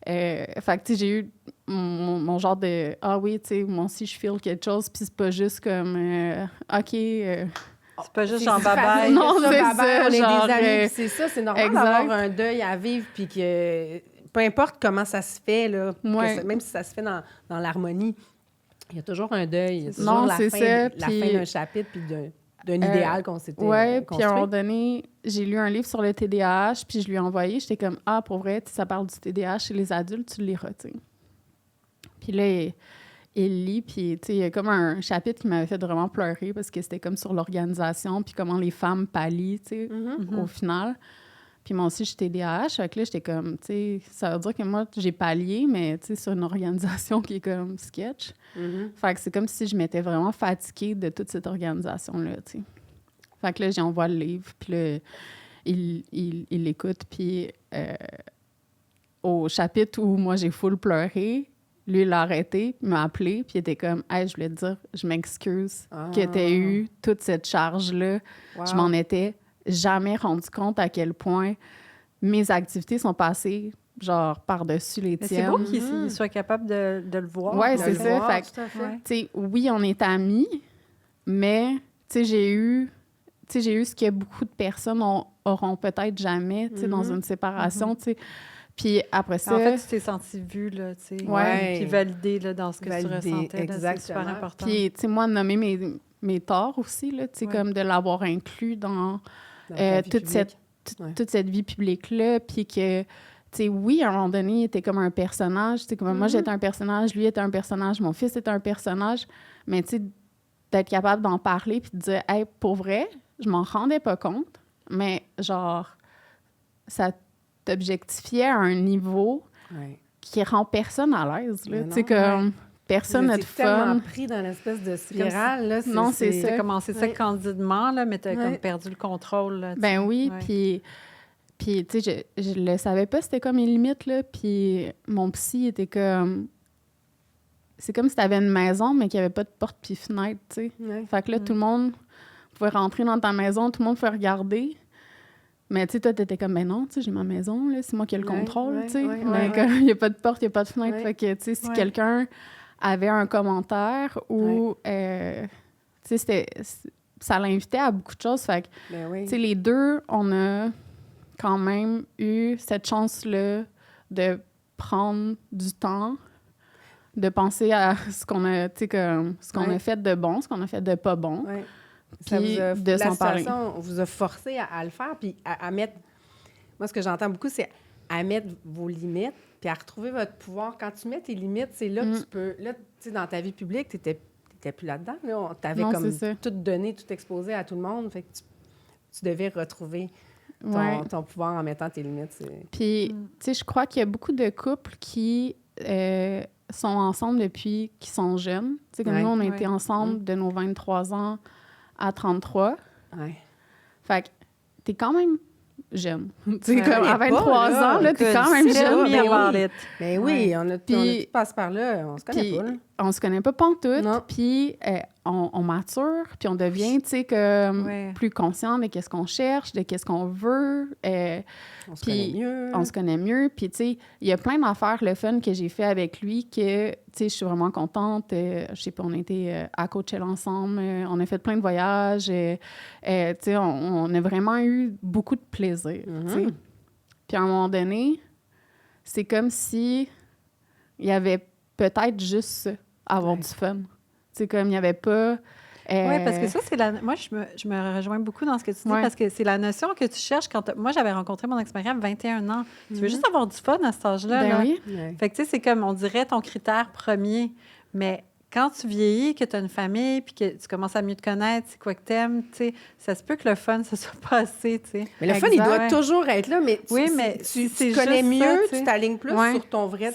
S2: fait que, tu sais, j'ai eu mon genre de... Ah oui, tu sais, moi aussi, je feel quelque chose, puis c'est pas juste comme... OK...
S1: c'est pas juste en bye-bye.
S2: Non, c'est ça,
S3: on est
S2: genre,
S3: des amis, puis c'est ça, c'est normal d'avoir un deuil à vivre, puis que peu importe comment ça se fait, là, même si ça se fait dans l'harmonie, il y a toujours un deuil, il y a toujours la fin d'un chapitre, puis d'un idéal qu'on s'était construit.
S2: Puis à un moment donné, j'ai lu un livre sur le TDAH, puis je lui ai envoyé, j'étais comme, ah, pour vrai, ça parle du TDAH chez les adultes, tu le liras, tu sais. Puis là, il lit, puis tu sais, il y a comme un chapitre qui m'avait fait vraiment pleurer parce que c'était comme sur l'organisation, puis comment les femmes pallient, tu sais, au final. Puis moi aussi, je suis TDAH, fait que là, j'étais comme, tu sais, ça veut dire que moi, j'ai pallié, mais tu sais, sur une organisation qui est comme sketch. Fait que c'est comme si je m'étais vraiment fatiguée de toute cette organisation-là, tu sais. Fait que là, j'envoie le livre, puis là, il l'écoute, puis au chapitre où moi, j'ai full pleuré, lui, il l'a arrêté, il m'a appelé, puis il était comme « Hey, je voulais te dire, je m'excuse que tu aies eu toute cette charge-là. Je m'en étais jamais rendu compte à quel point mes activités sont passées, genre, par-dessus les tiennes. »
S1: C'est beau qu'il soit capable de le voir.
S2: Oui, c'est ça. Fait que, tu sais, oui, on est amis, mais, tu sais, j'ai eu ce que beaucoup de personnes auront peut-être jamais, tu sais, dans une séparation, tu sais. Puis après ça...
S1: En fait, tu t'es sentie vue, là, tu sais.
S2: Ouais.
S1: Puis validée, là, dans ce que tu ressentais. Exactement. C'est super important.
S2: Puis, tu sais, moi, nommer mes torts aussi, là, tu sais, comme de l'avoir inclus dans toute cette vie publique-là, puis que, tu sais, oui, à un moment donné, il était comme un personnage, tu sais, comme moi, j'étais un personnage, lui était un personnage, mon fils était un personnage, mais, tu sais, d'être capable d'en parler puis de dire « Hey, pour vrai, je m'en rendais pas compte, mais, genre, ça t'objectifiait à un niveau qui rend personne à l'aise, là, tu sais, comme... Personne n'a de fun.
S3: Tellement pris dans l'espèce de spirale. Là,
S2: non, c'est ça.
S1: T'as commencé ça candidement, là, mais t'as comme perdu le contrôle. Là,
S2: ben oui, puis tu sais, je le savais pas c'était quoi mes limites, là, puis mon psy était comme... C'est comme si t'avais une maison, mais qu'il n'y avait pas de porte puis fenêtre, tu sais. Fait que là, tout le monde pouvait rentrer dans ta maison, tout le monde pouvait regarder. Mais tu sais, toi, t'étais comme, ben non, tu sais, j'ai ma maison, là, c'est moi qui ai le contrôle, tu sais. Mais il n'y a pas de porte, il n'y a pas de fenêtre. Fait que, tu sais, si quelqu'un avait un commentaire ou, tu sais, ça l'invitait à beaucoup de choses. Fait que, tu sais, les deux, on a quand même eu cette chance-là de prendre du temps, de penser à ce qu'on a, tu sais, ce qu'on a fait de bon, ce qu'on a fait de pas bon. Puis de s'en parler.
S3: La situation vous a forcé à le faire, puis à mettre... Moi, ce que j'entends beaucoup, c'est à mettre vos limites, puis à retrouver votre pouvoir. Quand tu mets tes limites, c'est là que tu peux... Là, tu sais, dans ta vie publique, tu n'étais plus là-dedans. Là. Tu avais comme tout donné, tout exposé à tout le monde. Fait que tu devais retrouver ton pouvoir en mettant tes limites.
S2: Puis, tu sais, je crois qu'il y a beaucoup de couples qui sont ensemble depuis qu'ils sont jeunes. Tu sais, comme nous, on a été ensemble de nos 23 ans à 33. Fait que t'es quand même jeune. Tu sais, comme à 23 ans, là, t'es quand même jeune.
S3: Mais oui, on a tout passe par là. On se connaît pas, là.
S2: On se connaît pas pantoute. Puis on mature, puis on devient, tu sais, comme plus conscient de qu'est-ce qu'on cherche, de qu'est-ce qu'on veut.
S3: On se connaît mieux.
S2: On se connaît mieux. Puis, tu sais, il y a plein d'affaires, le fun que j'ai fait avec lui, que, tu sais, je suis vraiment contente. Je sais pas, on a été à Coachella ensemble. On a fait plein de voyages. Tu sais, on a vraiment eu beaucoup de plaisir, tu sais. Puis, à un moment donné, c'est comme si il y avait peut-être juste ça, avoir du fun. Tu sais, comme il n'y avait pas...
S1: Oui, parce que ça, c'est la... Moi, je me rejoins beaucoup dans ce que tu dis, parce que c'est la notion que tu cherches quand... Moi, j'avais rencontré mon ex-mari à 21 ans. Tu veux juste avoir du fun à cet âge-là.
S2: Ben
S1: là.
S2: Oui.
S1: Fait que, tu sais, c'est comme, on dirait, ton critère premier. Mais quand tu vieillis, que tu as une famille, puis que tu commences à mieux te connaître, c'est quoi que t'aimes, tu sais, ça se peut que le fun, ça soit pas assez, tu sais.
S3: Mais le fun, il doit toujours être là, mais tu connais mieux, tu t'alignes plus sur ton vrai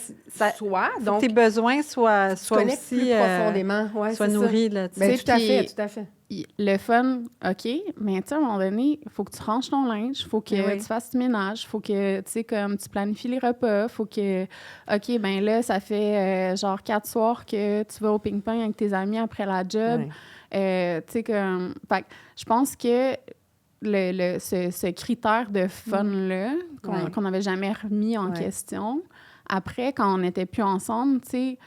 S3: soi. Donc,
S1: tes besoins soient aussi
S3: plus profondément,
S1: soient nourris, là, tu
S3: sais.
S1: Tout
S3: à fait.
S2: Le fun, OK, mais tu sais, à un moment donné, il faut que tu ranges ton linge, il faut que tu fasses du ménage, il faut que, tu sais, comme tu planifies les repas, il faut que, OK, ben là, ça fait genre 4 soirs que tu vas au ping-pong avec tes amis après la job. Tu sais, comme... Fait je pense que ce critère de fun-là, qu'on n'avait jamais remis en question, après, quand on n'était plus ensemble, tu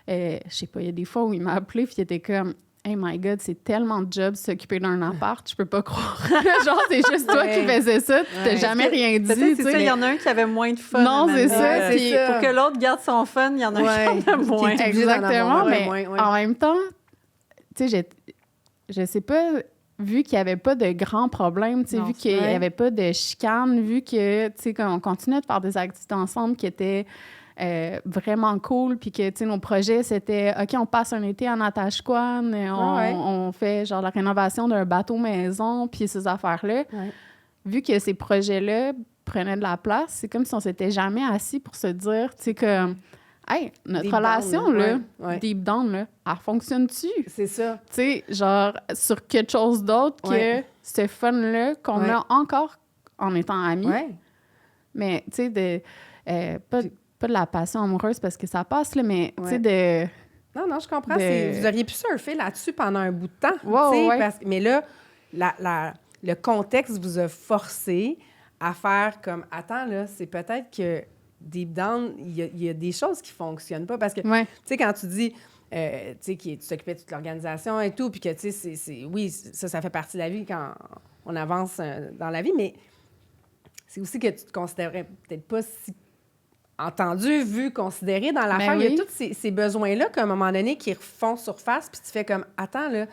S2: sais, je sais pas, il y a des fois où il m'a appelé puis il était comme... Hey my God, c'est tellement de job s'occuper d'un appart, je peux pas croire. Genre, c'est juste toi qui faisais ça, tu t'as jamais rien dit.
S1: Peut-être c'est ça, il y en a un qui avait moins de fun.
S2: Non, c'est ça.
S1: Puis pour que l'autre garde son fun, il y en a un qui en a moins.
S2: Exactement, mais en même temps, tu sais, je sais pas, vu qu'il y avait pas de grands problèmes, tu sais, vu qu'il y avait pas de chicanes, vu que, tu sais, qu'on continuait de faire des activités ensemble qui étaient... vraiment cool, puis que, tu sais, nos projets, c'était, OK, on passe un été en Natashquan, on fait, genre, la rénovation d'un bateau maison, puis ces affaires-là. Vu que ces projets-là prenaient de la place, c'est comme si on s'était jamais assis pour se dire, tu sais, que, hey, notre deep relation, down, là, deep down, là, elle fonctionne-tu?
S3: C'est ça.
S2: Tu sais, genre, sur quelque chose d'autre que ce fun-là qu'on a encore en étant amis. Mais, tu sais, pas de la passion amoureuse parce que ça passe, là, mais tu sais, de...
S3: Non, je comprends. Vous auriez pu surfer là-dessus pendant un bout de temps. Mais là, le contexte vous a forcé à faire comme, attends, là, c'est peut-être que deep down, il y a des choses qui fonctionnent pas. Parce que, tu sais, quand tu dis, tu sais, tu t'occupais de toute l'organisation et tout, puis que, tu sais, oui, ça fait partie de la vie quand on avance dans la vie, mais c'est aussi que tu te considérais peut-être pas si entendu, vu, considéré dans l'affaire. Il y a tous ces besoins-là qu'à un moment donné qui refont surface, puis tu fais comme, attends, là,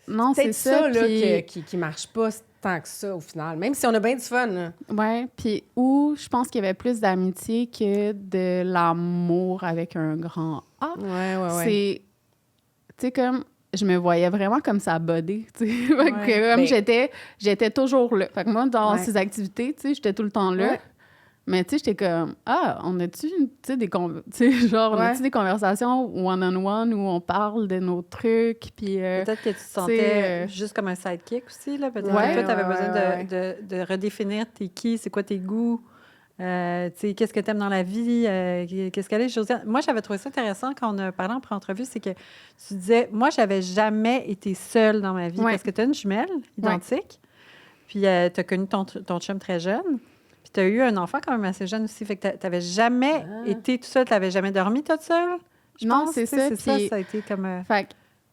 S2: non, c'est ça
S3: là, qui marche pas tant que ça, au final, même si on a bien du fun.
S2: Oui, puis où je pense qu'il y avait plus d'amitié que de l'amour avec un grand A. C'est, tu sais, comme, je me voyais vraiment comme ça bodée, tu sais. Comme j'étais toujours là. Fait que moi, dans ces activités, tu sais, j'étais tout le temps là. Mais tu sais, j'étais comme, on a-tu, des conversations one-on-one où on parle de nos trucs, puis...
S1: peut-être que tu te sentais juste comme un sidekick aussi, là. Peut-être que toi, tu avais besoin de redéfinir t'es qui, c'est quoi tes goûts, tu sais, qu'est-ce que tu aimes dans la vie, qu'est-ce qu'elle est, Josiane. Moi, j'avais trouvé ça intéressant quand on a parlé en pré-entrevue, c'est que tu disais, moi, j'avais jamais été seule dans ma vie, parce que tu as une jumelle identique, puis tu as connu ton chum très jeune. Puis tu as eu un enfant quand même assez jeune aussi. Fait que tu n'avais jamais été tout seul. Tu n'avais jamais dormi toute seule?
S2: Non, c'est ça.
S1: C'est ça, ça a été comme...
S2: Fait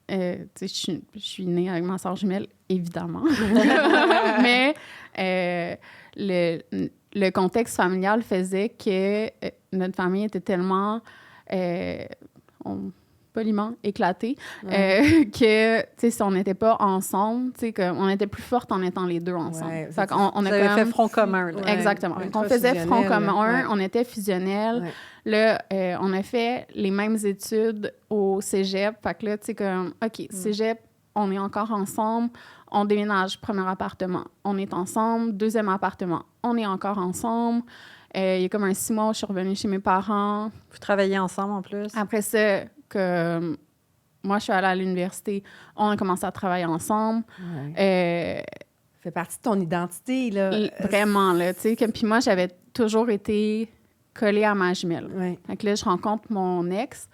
S2: que, tu sais, je suis née avec ma soeur jumelle, évidemment. Mais le contexte familial faisait que notre famille était tellement... poliment éclatée, que, tu sais, si on n'était pas ensemble, tu sais, on était plus fortes en étant les deux ensemble. Fait qu'on on a
S1: fait front commun. Là.
S2: Exactement. On faisait front commun, on était fusionnels. Là, on a fait les mêmes études au cégep. Fait que là, tu sais, comme, OK, cégep, on est encore ensemble, on déménage, premier appartement. On est ensemble, deuxième appartement. On est encore ensemble. Il y a comme un 6 mois, je suis revenue chez mes parents.
S1: Vous travaillez ensemble, en plus?
S2: Après ça, que moi, je suis allée à l'université, on a commencé à travailler ensemble.
S3: Ça fait partie de ton identité, là.
S2: Vraiment, là, tu sais. Puis moi, j'avais toujours été collée à ma jumelle. Fait que là, je rencontre mon ex,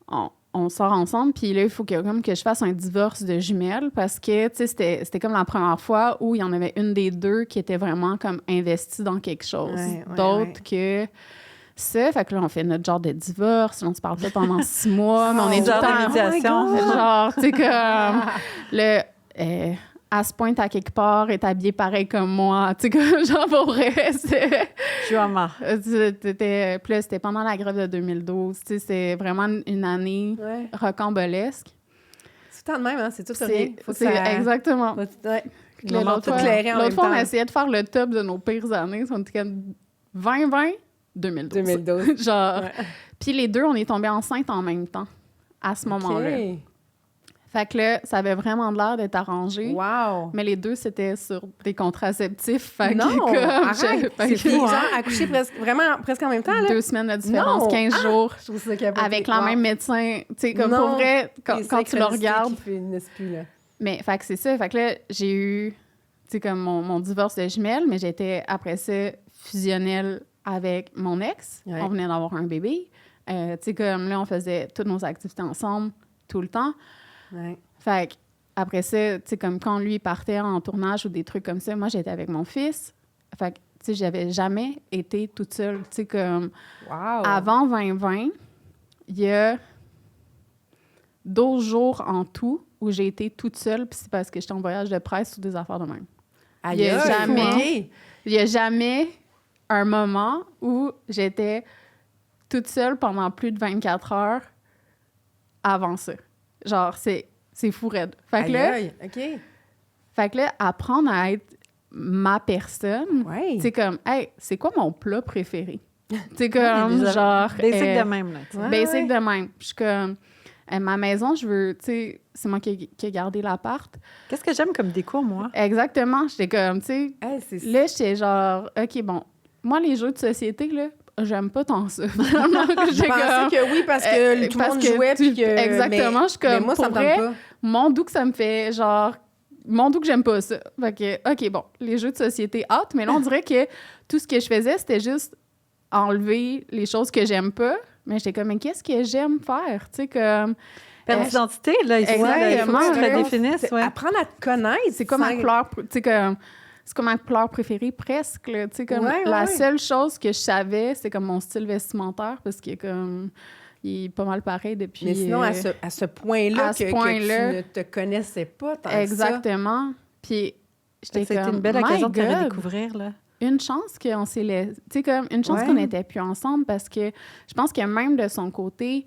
S2: on sort ensemble, puis là, il faut que je fasse un divorce de jumelles parce que, tu sais, c'était comme la première fois où il y en avait une des deux qui était vraiment comme investie dans quelque chose. D'autres que... ça, fait que là, on fait notre genre de divorce, on se parle pas pendant 6 mois, mais on est tout le temps en médiation. Genre, tu sais, comme, elle se pointe à quelque part, est habillée pareil comme moi, tu sais, comme, genre, pour vrai, c'est... Puis là, c'était pendant la grève de 2012, tu sais, c'est vraiment une année rocambolesque.
S3: C'est tout le temps de même, hein, c'est tout rien.
S2: Exactement.
S3: L'autre
S2: fois, on essayait de faire le top de nos pires années, on était comme 2020, 2012. Genre. Puis les deux, on est tombés enceintes en même temps. à ce moment-là.
S3: OK.
S2: Fait que là, ça avait vraiment l'air d'être arrangé.
S3: Wow!
S2: Mais les deux, c'était sur des contraceptifs. Fait que
S3: Non! Arrête!
S2: fait
S3: C'est
S2: que-
S3: fou, genre, accoucher presque en même temps, là?
S2: 2 semaines de différence,
S3: Non!
S2: 15 jours,
S3: Je trouve ça capoté.
S2: avec la
S3: Wow.
S2: même médecin. Tu sais, comme
S3: Non.
S2: pour vrai, quand
S3: Les
S2: tu le
S3: synchronicités
S2: regardes.
S3: qui finissent plus, là.
S2: Mais, fait que c'est ça. Fait que là, j'ai eu, tu sais, comme mon divorce de jumelles, mais j'étais, après ça, fusionnelle avec mon ex.
S3: Ouais.
S2: On venait d'avoir un bébé. Tu sais, comme là, on faisait toutes nos activités ensemble, tout le temps.
S3: Ouais.
S2: Fait que après ça, tu sais, comme quand lui partait en tournage ou des trucs comme ça, moi, j'étais avec mon fils. Fait que, tu sais, j'avais jamais été toute seule. Tu sais, comme
S3: Wow!
S2: avant 2020, il y a 12 jours en tout où j'ai été toute seule, puis c'est parce que j'étais en voyage de presse ou des affaires de même.
S3: Aïe,
S2: il y a
S3: aïe,
S2: jamais-
S3: OK.
S2: Il n'y a jamais un moment où j'étais toute seule pendant plus de 24 heures avant ça. Genre, c'est fou raide. Fait que
S3: Aïe,
S2: là,
S3: aïe, OK.
S2: Fait que là, apprendre à être ma personne,
S3: Ouais.
S2: c'est comme, hey, c'est quoi mon plat préféré? C'est comme,
S1: Des-
S2: genre...
S1: Basic de même, là. tu sais.
S3: Ouais.
S2: Basic de même. Je suis comme, ma maison, je veux, tu sais, c'est moi qui ai gardé l'appart.
S1: Qu'est-ce que j'aime comme déco, moi?
S2: Exactement. J'étais comme, tu sais,
S3: Hey, c'est
S2: là, j'étais genre, OK, bon, moi, les jeux de société, là, j'aime pas tant ça. Vraiment,
S3: Je
S2: j'étais comme,
S3: pensais que oui, parce que tout le
S2: parce
S3: monde
S2: que
S3: jouait, puis que...
S2: exactement, je suis comme,
S3: mais moi, ça me
S2: pour
S3: tente
S2: vrai,
S3: pas.
S2: mon doux que ça me fait, genre, mon doux que j'aime pas ça. Fait que, OK, bon, les jeux de société, hâte, mais là, on dirait que tout ce que je faisais, c'était juste enlever les choses que j'aime pas. Mais j'étais comme, mais qu'est-ce que j'aime faire? Tu sais, comme...
S1: Perte d'identité, là, ici, là, il faut que tu te la
S2: exactement.
S1: définisses, ouais.
S3: Apprendre à te connaître.
S2: c'est comme ma
S3: sans-
S2: couleur, tu sais, comme... C'est comme ma couleur préférée, presque, là. Tu sais, comme
S3: Ouais,
S2: la
S3: ouais.
S2: seule chose que je savais, c'est comme mon style vestimentaire, parce qu'il est comme... Il est pas mal pareil depuis...
S3: Mais sinon, à ce point-là,
S2: à ce
S3: que
S2: point-là.
S3: tu ne te connaissais pas tant que ça.
S2: Exactement. Puis j'étais
S1: C'était
S2: comme,
S1: une belle
S2: My
S1: occasion de te
S2: God,
S1: redécouvrir, là.
S2: une chance qu'on s'est tu sais, comme une chance
S3: Ouais.
S2: qu'on n'était plus ensemble, parce que je pense que même de son côté,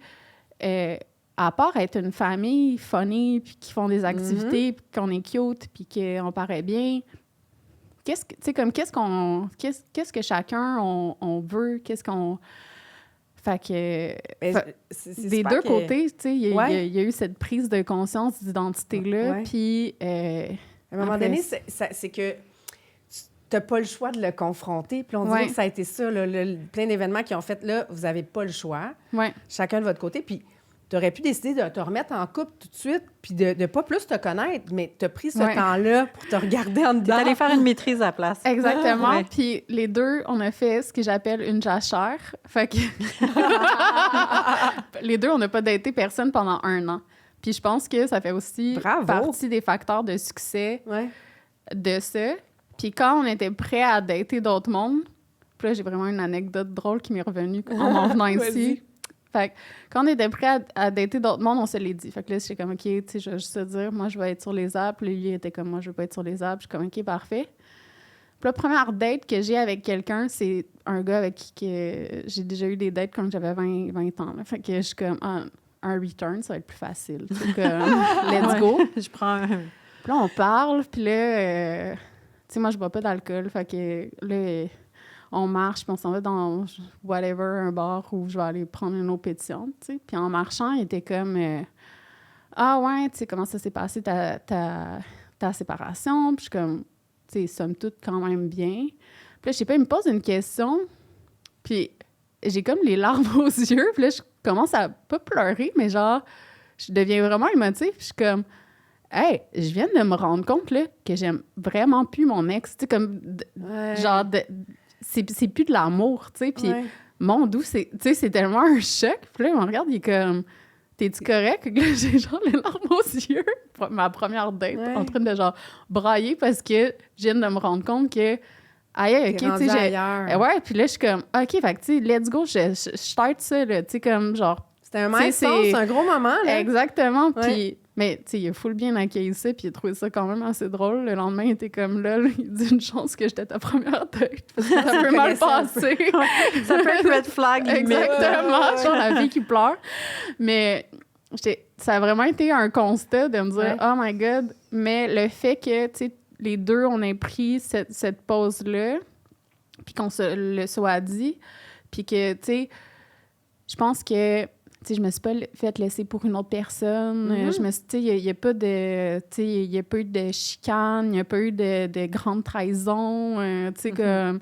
S2: à part être une famille funny, puis qui font des activités, puis qu'on est cute, puis qu'on paraît bien, qu'est-ce que chacun on veut, qu'est-ce qu'on... Fait que...
S3: Mais
S2: Fait-
S3: c'est
S2: des
S3: super
S2: deux
S3: que-
S2: côtés, tu sais,
S3: Ouais.
S2: il y a eu cette prise de conscience d'identité-là,
S3: Ouais.
S2: puis...
S3: À un moment
S2: Après,
S3: donné, c'est que tu n'as pas le choix de le confronter. Puis on dirait
S2: Ouais.
S3: que ça a été ça, là, plein d'événements qui ont fait, là, vous n'avez pas le choix,
S2: ouais.
S3: chacun de votre côté. Puis tu aurais pu décider de te remettre en couple tout de suite, puis de ne pas plus te connaître, mais tu as pris ce
S2: Ouais.
S3: temps-là pour te regarder en
S1: T'es
S3: dedans.
S1: allé faire une maîtrise à la place.
S2: Exactement.
S1: Ouais.
S2: Puis les deux, on a fait ce que j'appelle une jachère. Fait que... les deux, on n'a pas daté personne pendant 1 an. Puis je pense que ça fait aussi
S3: Bravo.
S2: partie des facteurs de succès
S3: Ouais.
S2: de ça. Puis quand on était prêt à dater d'autres mondes, puis là, j'ai vraiment une anecdote drôle qui m'est revenue en m'en venant
S3: Vas-y.
S2: ici. Fait que quand on était prêt à dater d'autres mondes, on se l'est dit. Fait que là, j'étais comme, OK, tu sais, je vais juste te dire, moi, je vais être sur les apps. Puis lui, il était comme, moi, je veux pas être sur les apps. Je suis comme, OK, parfait. Puis la première date que j'ai avec quelqu'un, c'est un gars avec qui que j'ai déjà eu des dates quand j'avais 20 ans. Là. Fait que je suis comme, ah, un return, ça va être plus facile. C'est comme, let's go.
S1: Je prends un...
S2: Puis là, on parle, puis là, tu sais, moi, je bois pas d'alcool. Fait que là, on marche, puis on s'en va dans whatever, un bar où je vais aller prendre une eau pétillante, tu sais. Puis en marchant, il était comme, ah ouais, tu sais, comment ça s'est passé ta séparation? Puis je suis comme, tu sais, somme toute, quand même bien. Puis là, je sais pas, il me pose une question, puis j'ai comme les larmes aux yeux, puis là, je commence à pas pleurer, mais genre, je deviens vraiment émotive, puis je suis comme, hey, je viens de me rendre compte, là, que j'aime vraiment plus mon ex, tu sais, comme,
S3: Ouais.
S2: genre, c'est plus de l'amour, tu sais, puis
S3: Ouais.
S2: mon doux, tu sais, c'est tellement un choc, puis là, il me regarde, il est comme, t'es-tu correct? Puis là, j'ai genre les larmes aux yeux, ma première date,
S3: Ouais.
S2: en train de, genre, brailler parce que je viens de me rendre compte que, aïe, OK,
S3: T'es
S2: tu
S3: rendu
S2: sais,
S3: ailleurs.
S2: ouais, puis là, je suis comme, OK, fait que, tu sais, let's go, je start ça, là, tu sais, comme, genre,
S3: C'était un
S2: Tu sais,
S3: milestone, c'est un gros moment, là.
S2: exactement,
S3: Ouais.
S2: puis, mais, tu sais, il a full bien accueilli ça, puis il a trouvé ça quand même assez drôle. Le lendemain, il était comme, là, il dit une chance que j'étais ta première date, parce que ça peut mal
S3: connaissais un
S2: passer.
S1: Ça peut être red flag, limite.
S2: Exactement,
S3: Ouais, ouais.
S2: genre la fille qui pleure. Mais ça a vraiment été un constat de me dire,
S3: Ouais.
S2: oh my God. Mais le fait que, tu sais, les deux, on ait pris cette pause-là, puis qu'on se le soit dit, puis que, tu sais, je pense que sais, je me suis pas fait laisser pour une autre personne. Je me suis, tu sais, il y a pas de, tu sais, il y a pas eu de chicane, il y a pas eu de grande trahison. Tu sais, comme...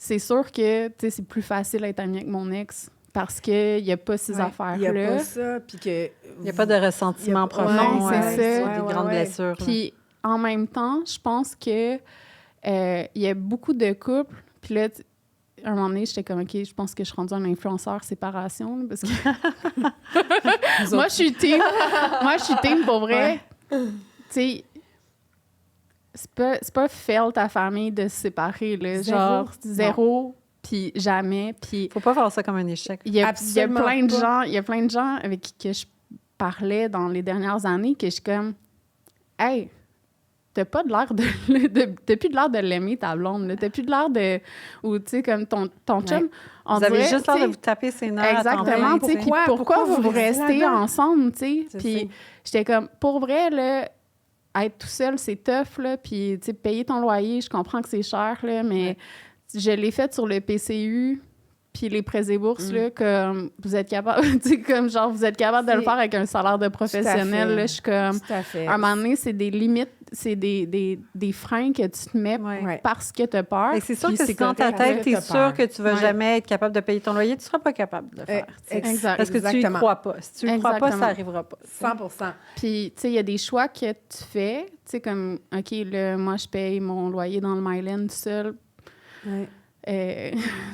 S2: C'est sûr que, tu sais, c'est plus facile d'être amie avec mon ex parce qu'il n'y a pas ces affaires-là.
S3: Il n'y a pas ça, puis que...
S1: Il n'y a pas de ressentiment profond.
S2: Non, c'est ça.
S1: Des grandes blessures.
S2: Puis, en même temps, je pense que il y a beaucoup de couples, puis là, à un moment donné, j'étais comme, OK, je pense que je suis rendue un influenceur séparation, là, parce que... Moi, je suis team pour vrai. Tu sais, c'est pas fail ta famille de se séparer, là. Genre, zéro, puis jamais, puis...
S1: Faut pas voir ça comme un échec.
S2: Il y a plein de gens avec qui je parlais dans les dernières années que je suis comme, hey, t'as pas de l'air t'as plus de l'air de l'aimer, ta blonde, là. T'as plus de l'air de... Ou, tu sais, comme ton chum...
S1: Vous avez juste l'air de vous taper ses nerfs.
S2: Exactement, tu sais. Pourquoi vous restez ensemble, tu sais? Puis j'étais comme, pour vrai, là, être tout seul, c'est tough, là. Puis, tu sais, payer ton loyer, je comprends que c'est cher, là, mais je l'ai fait sur le PCU, puis les prêts et bourses, là, comme vous êtes capable, tu sais, comme genre, vous êtes capable de le faire avec un salaire de professionnel, là. Je suis comme, à un moment donné, c'est des limites, c'est des freins que tu te mets parce que tu as peur.
S1: Et c'est sûr que si dans ta tête, tu es sûr que tu vas jamais être capable de payer ton loyer, tu ne seras pas capable de le faire.
S2: Exact.
S1: Parce que tu y crois pas. Si tu y crois pas, ça n'arrivera pas.
S3: 100%.
S2: Puis, tu sais, il y a des choix que tu fais, tu sais, comme, OK, là, moi, je paye mon loyer dans le Myland tout seul. Tu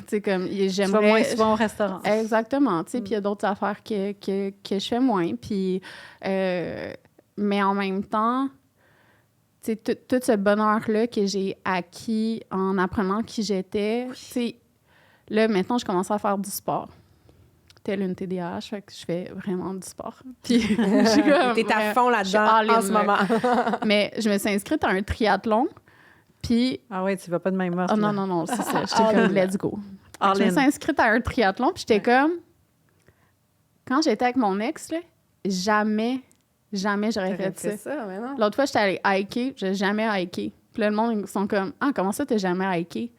S2: sais, comme, j'aimerais...
S1: Tu vas moins souvent au restaurant.
S2: Exactement, tu sais, puis il y a d'autres affaires que je fais moins, puis... mais en même temps, tu sais, tout ce bonheur-là que j'ai acquis en apprenant qui j'étais, tu sais, là, maintenant, je commence à faire du sport. Telle une TDAH, fait que je fais vraiment du sport. Puis,
S3: t'es à fond là-dedans en ce moment.
S2: Mais je me suis inscrite à un triathlon, puis...
S1: Ah ouais, tu vas pas de même morte.
S2: Non, c'est ça. J'étais comme, let's go. Je me suis inscrite à un triathlon, puis j'étais comme... Quand j'étais avec mon ex, là, jamais j'aurais fait ça. L'autre fois, j'étais allée hiker, j'ai jamais hiké. Puis là, le monde, ils sont comme, ah, comment ça, t'as jamais hiké?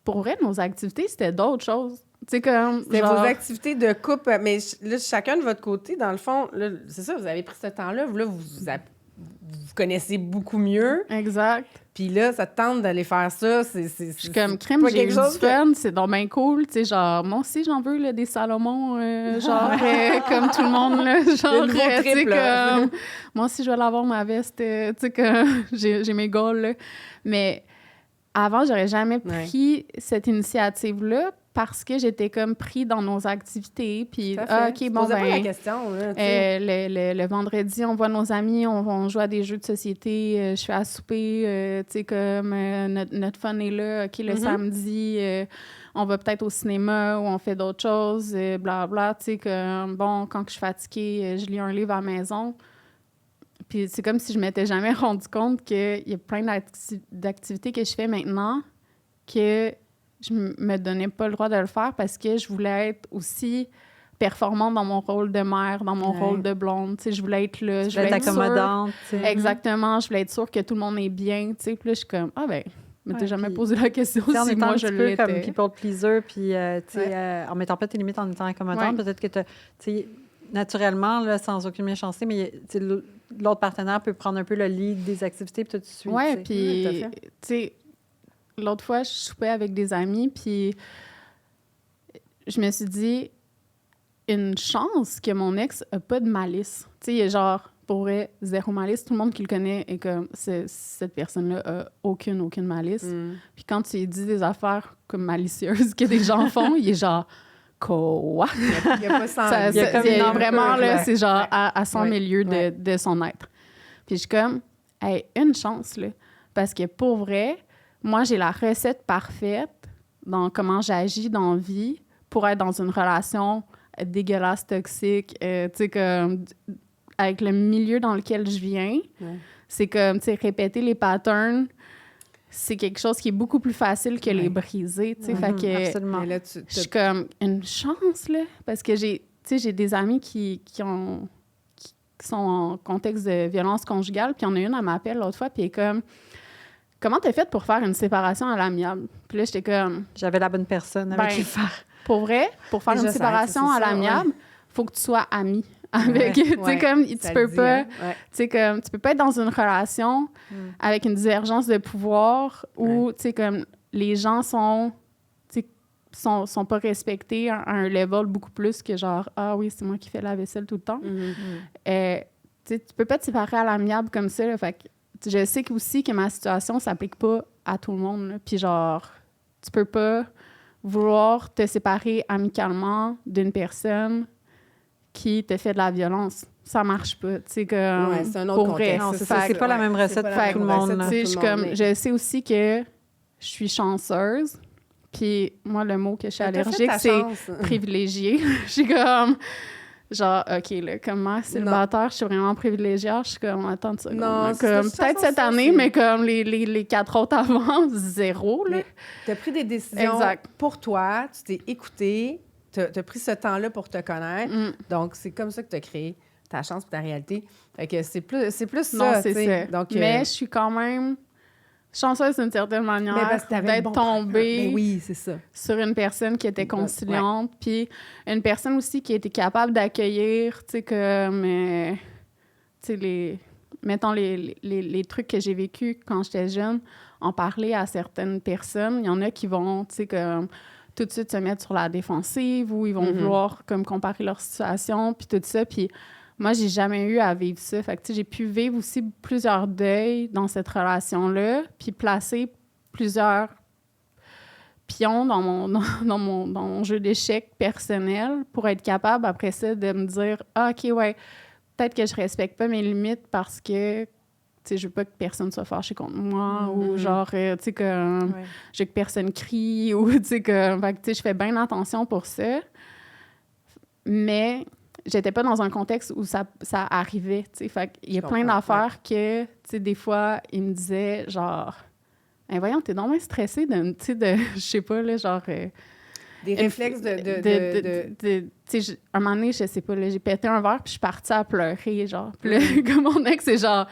S2: Pour vrai, nos activités, c'était d'autres choses. Tu sais, comme.
S3: C'était vos activités de couple, mais là, chacun de votre côté, dans le fond, là, c'est ça, vous avez pris ce temps-là, là, vous connaissez beaucoup mieux.
S2: Exact.
S3: Puis là, ça te tente d'aller faire ça. Je
S2: suis comme crème, j'ai eu du fun, c'est donc bien cool. Tu sais, genre, moi aussi, j'en veux là, des Salomon, genre, comme tout le monde, là. Genre, tu sais, comme... Moi aussi, je vais l'avoir, ma veste, tu sais, comme... j'ai mes goals, là. Mais avant, j'aurais jamais pris cette initiative-là parce que j'étais comme pris dans nos activités. Puis, OK, bon, ben...
S3: pas la question, là,
S2: le vendredi, on voit nos amis, on joue à des jeux de société, je fais à souper, tu sais, comme notre fun est là. OK, le samedi, on va peut-être au cinéma ou on fait d'autres choses, blablabla. Tu sais, que, bon, quand je suis fatiguée, je lis un livre à la maison. Puis c'est comme si je m'étais jamais rendu compte qu'il y a plein d'activités que je fais maintenant que je me donnais pas le droit de le faire parce que je voulais être aussi performante dans mon rôle de mère, dans mon rôle de blonde. Tu sais, je voulais être là. Je voulais être
S1: accommodante.
S2: Exactement. Je voulais être sûre que tout le monde est bien. Tu sais, puis là, je suis comme, ah ben, je m'étais jamais posé la question si moi je l'étais.
S1: Comme people pleaser, puis tu sais, en mettant pas tes limites, en étant accommodante, peut-être que tu sais, naturellement, là, sans aucune méchanceté, mais l'autre partenaire peut prendre un peu le lead des activités, puis toi, tu suis.
S2: Oui, puis, tu sais, l'autre fois, je soupais avec des amis, puis je me suis dit, une chance que mon ex a pas de malice. Tu sais, il est genre, pour vrai, zéro malice. Tout le monde qui le connaît est comme, cette personne-là a aucune malice. Puis quand tu lui dis des affaires comme malicieuses que des gens font, il est genre... Quoi?
S3: Il y a pas ça.
S2: Vraiment, là, c'est genre à 100 milieux de son être. Puis je suis comme, hey, une chance, là. Parce que pour vrai, moi, j'ai la recette parfaite dans comment j'agis dans la vie pour être dans une relation dégueulasse, toxique, tu sais, comme avec le milieu dans lequel je viens. C'est comme, tu sais, répéter les patterns, c'est quelque chose qui est beaucoup plus facile que les briser, tu sais. Fait que
S1: absolument.
S3: Là,
S2: je suis comme une chance, là, parce que j'ai des amis qui sont en contexte de violence conjugale, puis il y en a une, elle m'appelle l'autre fois, puis elle est comme, comment t'as fait pour faire une séparation à l'amiable? Puis là, j'étais comme...
S1: J'avais la bonne personne avec qui le faire.
S2: Pour vrai, pour faire une séparation à l'amiable, faut que tu sois ami avec, tu sais, comme, tu peux pas, tu sais, comme, tu peux pas être dans une relation avec une divergence de pouvoir où, tu sais, comme, les gens sont pas respectés à un level beaucoup plus que genre, ah oui, c'est moi qui fais la vaisselle tout le temps. Tu peux pas te séparer à l'amiable comme ça, là, fait que je sais aussi que ma situation s'applique pas à tout le monde, là, puis genre, tu peux pas vouloir te séparer amicalement d'une personne qui te fait de la violence. Ça marche pas, tu sais, comme...
S3: Ouais, c'est un autre contexte.
S1: Non, c'est pas la même recette pour tout le monde.
S2: Je sais aussi que je suis chanceuse, puis moi, le mot que je suis allergique, c'est privilégiée. Je suis comme... Genre, OK, là, comme mère célibataire, je suis vraiment privilégiée. Je suis comme, attends une seconde.
S3: Non,
S2: là, comme, peut-être cette année, mais comme les 4 autres avant, 0, là.
S3: Tu as pris des décisions pour toi, tu t'es écoutée, tu as pris ce temps-là pour te connaître. Donc, c'est comme ça que tu as créé ta chance et ta réalité. Fait que c'est plus ça,
S2: non, c'est ça.
S3: Donc,
S2: mais je suis quand même chanceuse d'une certaine manière d'être tombée
S3: oui, c'est ça.
S2: sur une personne qui était conciliante, puis une personne aussi qui était capable d'accueillir, tu sais, comme, tu sais, mettons, les trucs que j'ai vécus quand j'étais jeune, en parler à certaines personnes. Il y en a qui vont, tu sais, comme tout de suite se mettre sur la défensive ou ils vont vouloir, comme, comparer leur situation, puis tout ça, puis moi, j'ai jamais eu à vivre ça. Fait que, tu sais, j'ai pu vivre aussi plusieurs deuils dans cette relation-là, puis placer plusieurs pions dans mon jeu d'échecs personnel pour être capable, après ça, de me dire « Ah, OK, ouais, peut-être que je respecte pas mes limites parce que, tu sais, je veux pas que personne soit fâché contre moi ou genre, tu sais, comme, je veux que personne crie ou, tu sais, comme... Fait que, tu sais, je fais bien attention pour ça. Mais... j'étais pas dans un contexte où ça arrivait, tu sais. Fait qu'il y a plein d'affaires que, tu sais, des fois, ils me disaient, genre, hey, voyons, t'es donc bien stressée de, tu sais, je sais pas, là, genre...
S3: des réflexes tu
S2: sais, un moment donné, je sais pas, là, j'ai pété un verre, puis je suis partie à pleurer, genre. Puis là, comme mon ex, c'est genre,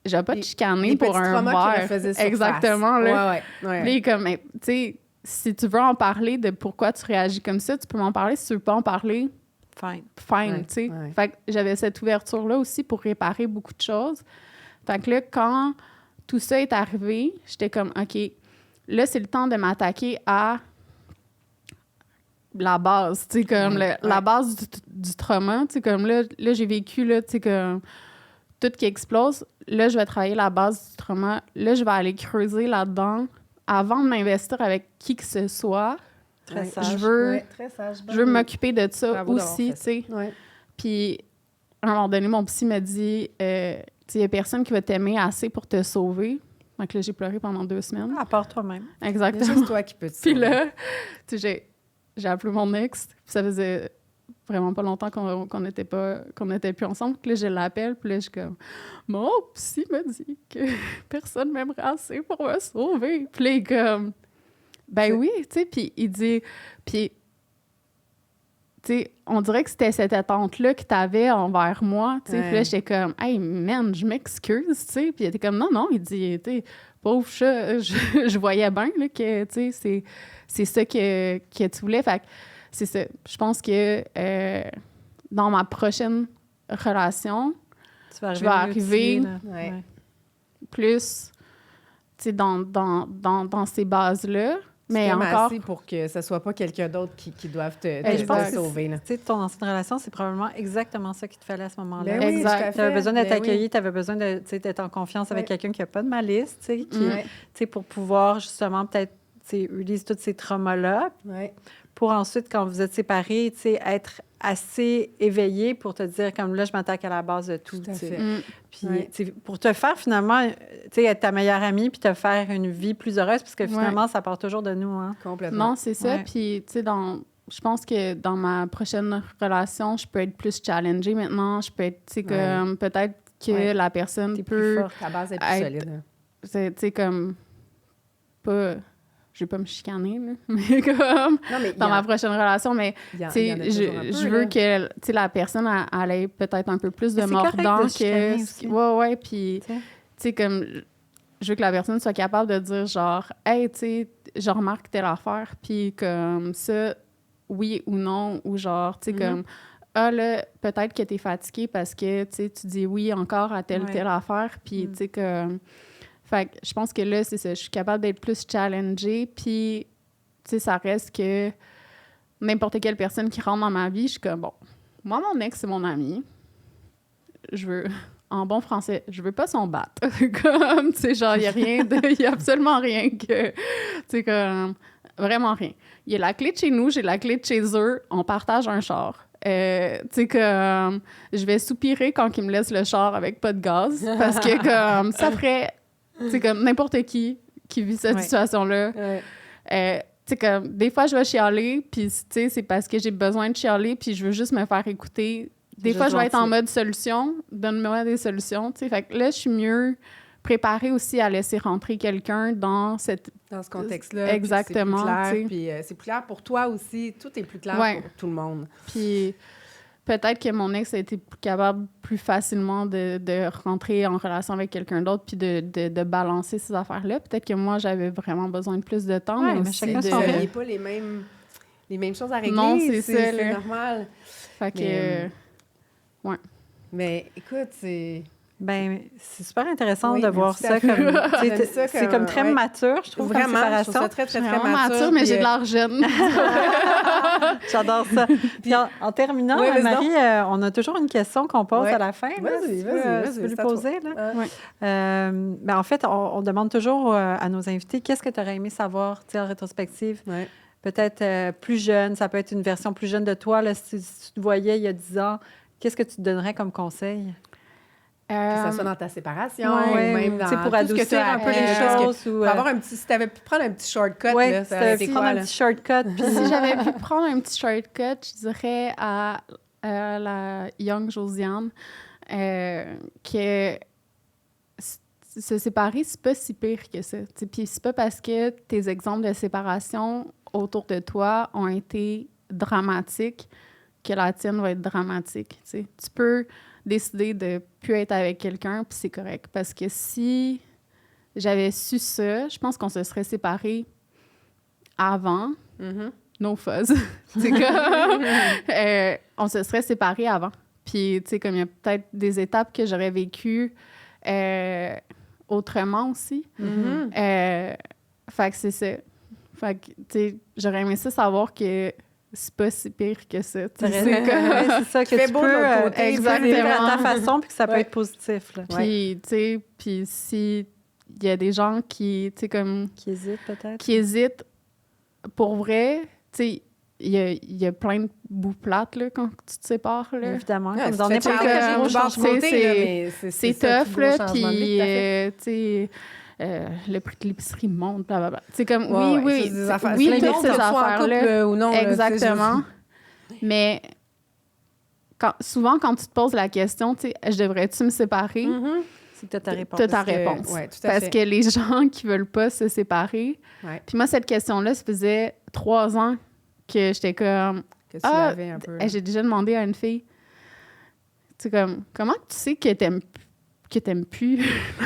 S2: je vais pas te chicaner pour un verre. Exactement, là. Puis comme, tu sais, si tu veux en parler de pourquoi tu réagis comme ça, tu peux m'en parler. Si tu veux pas en parler... Fine, tu sais. Fait que j'avais cette ouverture-là aussi pour réparer beaucoup de choses. Fait que là, quand tout ça est arrivé, j'étais comme, OK, là, c'est le temps de m'attaquer à la base, tu sais, comme la base du trauma, tu sais, comme là, j'ai vécu, là, tu sais, comme tout qui explose. Là, je vais travailler la base du trauma. Là, je vais aller creuser là-dedans avant de m'investir avec qui que ce soit.
S1: Très sage.
S2: Je veux m'occuper de ça aussi, tu sais. Puis, à un moment donné, mon psy m'a dit, tu sais, il n'y a personne qui va t'aimer assez pour te sauver. Donc là, j'ai pleuré pendant 2 semaines.
S1: À part toi-même.
S2: Exactement.
S3: C'est juste toi qui peux te sauver.
S2: Puis là, tu sais, j'ai appelé mon ex. Puis ça faisait vraiment pas longtemps qu'on n'était plus ensemble. Puis là, je l'appelle. Puis là, je suis comme, mon psy m'a dit que personne m'aimerait assez pour me sauver. Puis là, il est comme... Ben oui, tu sais, puis il dit... Puis, tu sais, on dirait que c'était cette attente-là que t'avais envers moi, tu sais. Puis là, j'étais comme, « Hey, man, je m'excuse, tu sais. » Puis il était comme, « Non, il dit, tu sais, pauvre chat, je voyais bien, là, que, tu sais, c'est ça que tu voulais. » Fait que c'est ça. Je pense que dans ma prochaine relation, je vais arriver plus, tu sais, dans ces bases-là. Mais encore
S3: assez pour que ce soit pas quelqu'un d'autre qui doive te sauver.
S1: Tu sais, ton ancienne relation, c'est probablement exactement ça qu'il te fallait à ce moment-là.
S3: Ben oui,
S2: exact.
S1: Tu avais besoin d'être accueilli, tu avais besoin d'être en confiance avec quelqu'un qui n'a pas de malice, tu sais, pour pouvoir justement peut-être release tous ces traumas-là. Pour ensuite, quand vous êtes séparés, tu sais, être assez éveillé pour te dire, comme là, je m'attaque à la base de tout. Puis, pour te faire finalement, tu sais, être ta meilleure amie puis te faire une vie plus heureuse, parce que finalement, ça part toujours de nous. Hein.
S3: Complètement.
S2: Non, c'est ça. Puis, tu sais, je pense que dans ma prochaine relation, je peux être plus challengée maintenant. Je peux être, tu sais, comme peut-être que la personne
S3: T'es
S2: peut...
S3: plus forte, ta base est plus solide.
S2: Tu sais, comme... pas... Je vais pas me chicaner, là. Mais comme dans ma prochaine relation, mais je veux que la personne elle ait peut-être un peu plus de mordant que... puis tu sais, comme je veux que la personne soit capable de dire genre « Hey, tu sais, je remarque telle affaire, puis comme ça, oui ou non, ou genre, tu sais, comme là, peut-être que tu es fatigué parce que, tu dis oui encore à telle affaire, puis, tu sais, que... Fait que je pense que là, c'est ça, je suis capable d'être plus challengée, puis, tu sais, ça reste que n'importe quelle personne qui rentre dans ma vie, je suis comme, bon, moi, mon ex, c'est mon ami. Je veux... En bon français, je veux pas son battre. Comme, tu sais, genre, il y a absolument rien que... Tu sais, comme... Vraiment rien. Il y a la clé de chez nous, j'ai la clé de chez eux, on partage un char. Tu sais, comme... Je vais soupirer quand ils me laissent le char avec pas de gaz, parce que, comme, ça ferait... Tu sais, comme n'importe qui vit cette situation-là. Tu sais, comme, des fois, je vais chialer, puis, tu sais, c'est parce que j'ai besoin de chialer, puis je veux juste me faire écouter. Des fois, je vais être en mode solution, donne-moi des solutions, tu sais. Fait que là, je suis mieux préparée aussi à laisser rentrer quelqu'un dans ce contexte-là. Exactement.
S3: Puis c'est plus clair pour toi aussi. Tout est plus clair pour tout le monde.
S2: Puis peut-être que mon ex a été capable plus facilement de rentrer en relation avec quelqu'un d'autre puis de balancer ces affaires-là. Peut-être que moi, j'avais vraiment besoin de plus de temps.
S1: Oui, mais chacun son
S3: rythme. Il n'y a pas les mêmes choses à régler.
S2: Non, c'est ça.
S3: C'est normal.
S2: Fait que... Ouais.
S3: Mais écoute, c'est
S1: super intéressant de voir ça comme... c'est comme très mature, je trouve,
S3: vraiment,
S1: comme séparation.
S3: Je trouve ça très, très, très
S2: mature, mais j'ai de l'air jeune.
S1: J'adore ça. Puis en terminant, Marie, on a toujours une question qu'on pose à la fin.
S3: Vas-y,
S1: tu peux lui poser. Là. En fait, on demande toujours à nos invités, qu'est-ce que tu aurais aimé savoir en rétrospective? Peut-être plus jeune, ça peut être une version plus jeune de toi, là, si tu te voyais il y a 10 ans. Qu'est-ce que tu te donnerais comme conseil?
S3: Que ça soit dans ta séparation, ou même dans
S1: pour adoucir un peu les choses.
S3: Pour avoir si tu avais pu prendre un petit shortcut,
S1: là,
S3: ça aurait été quoi?
S1: Un petit shortcut.
S2: Si j'avais pu prendre un petit shortcut, je dirais à la young Josiane que se séparer, c'est pas si pire que ça. Puis c'est pas parce que tes exemples de séparation autour de toi ont été dramatiques que la tienne va être dramatique. Tu peux décider de ne plus être avec quelqu'un, puis c'est correct. Parce que si j'avais su ça, je pense qu'on se serait séparés avant. No fuzz. On se serait séparés avant. Puis, tu sais, comme il y a peut-être des étapes que j'aurais vécues autrement aussi. Fait que c'est ça. Fait que, tu sais, j'aurais aimé ça savoir que c'est pas si pire que ça.
S1: C'est ça, que tu peux exactement à ta façon, puis que ça peut être positif. Là.
S2: Puis, tu sais, puis si il y a des gens qui, tu sais, comme...
S1: Qui hésitent, peut-être.
S2: Qui hésitent, pour vrai, tu sais, il y a plein de bouts plates, là, quand tu te sépares, là.
S1: Évidemment,
S2: comme
S1: dans n'importe quel gros changement.
S2: C'est tough, là, puis, tu sais... le prix de l'épicerie monte, blablabla. C'est comme, oui, toutes ces affaires-là.
S3: Ou non,
S2: exactement. Mais souvent, quand tu te poses la question, tu sais, je devrais-tu me séparer?
S1: C'est que tu as ta réponse.
S2: Tu as ta réponse. Parce que les gens qui veulent pas se séparer. Puis moi, cette question-là, ça faisait 3 ans que j'étais comme...
S3: Que tu l'avais un peu.
S2: J'ai déjà demandé à une fille, tu sais, comme, comment tu sais que t'aimes plus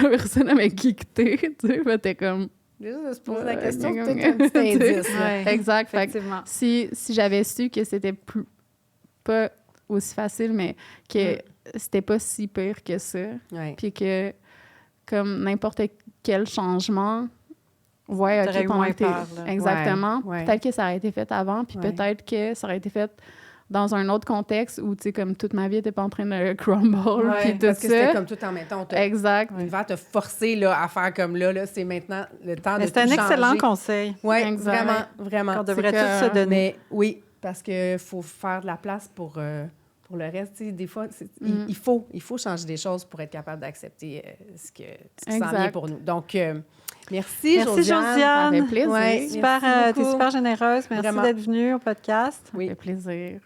S2: la personne avec qui t'es, tu sais, t'es comme...
S3: Juste de se poser la question, c'est peut-être un petit indice.
S2: Exact. Effectivement. Si j'avais su que c'était pas aussi facile, mais que c'était pas si pire que ça, puis que, comme n'importe quel changement, OK, ton été... Exactement. Peut-être que ça aurait été fait avant, puis peut-être que ça aurait été fait dans un autre contexte où, tu sais, comme toute ma vie n'était pas en train de crumble, puis tout
S3: parce que c'était comme tout en même temps.
S2: Exact.
S3: L'univers t'a forcé là, à faire comme là, c'est maintenant le temps de tout changer.
S1: C'est un excellent conseil.
S3: Oui, vraiment.
S1: On devrait tous se donner.
S3: Mais oui, parce qu'il faut faire de la place pour le reste. Tu sais, des fois, il faut changer des choses pour être capable d'accepter ce qui s'en vient pour nous. Donc, merci Josiane.
S2: Ça fait plaisir.
S1: Ouais, t'es super généreuse. Merci d'être venue au podcast.
S2: Ça fait plaisir.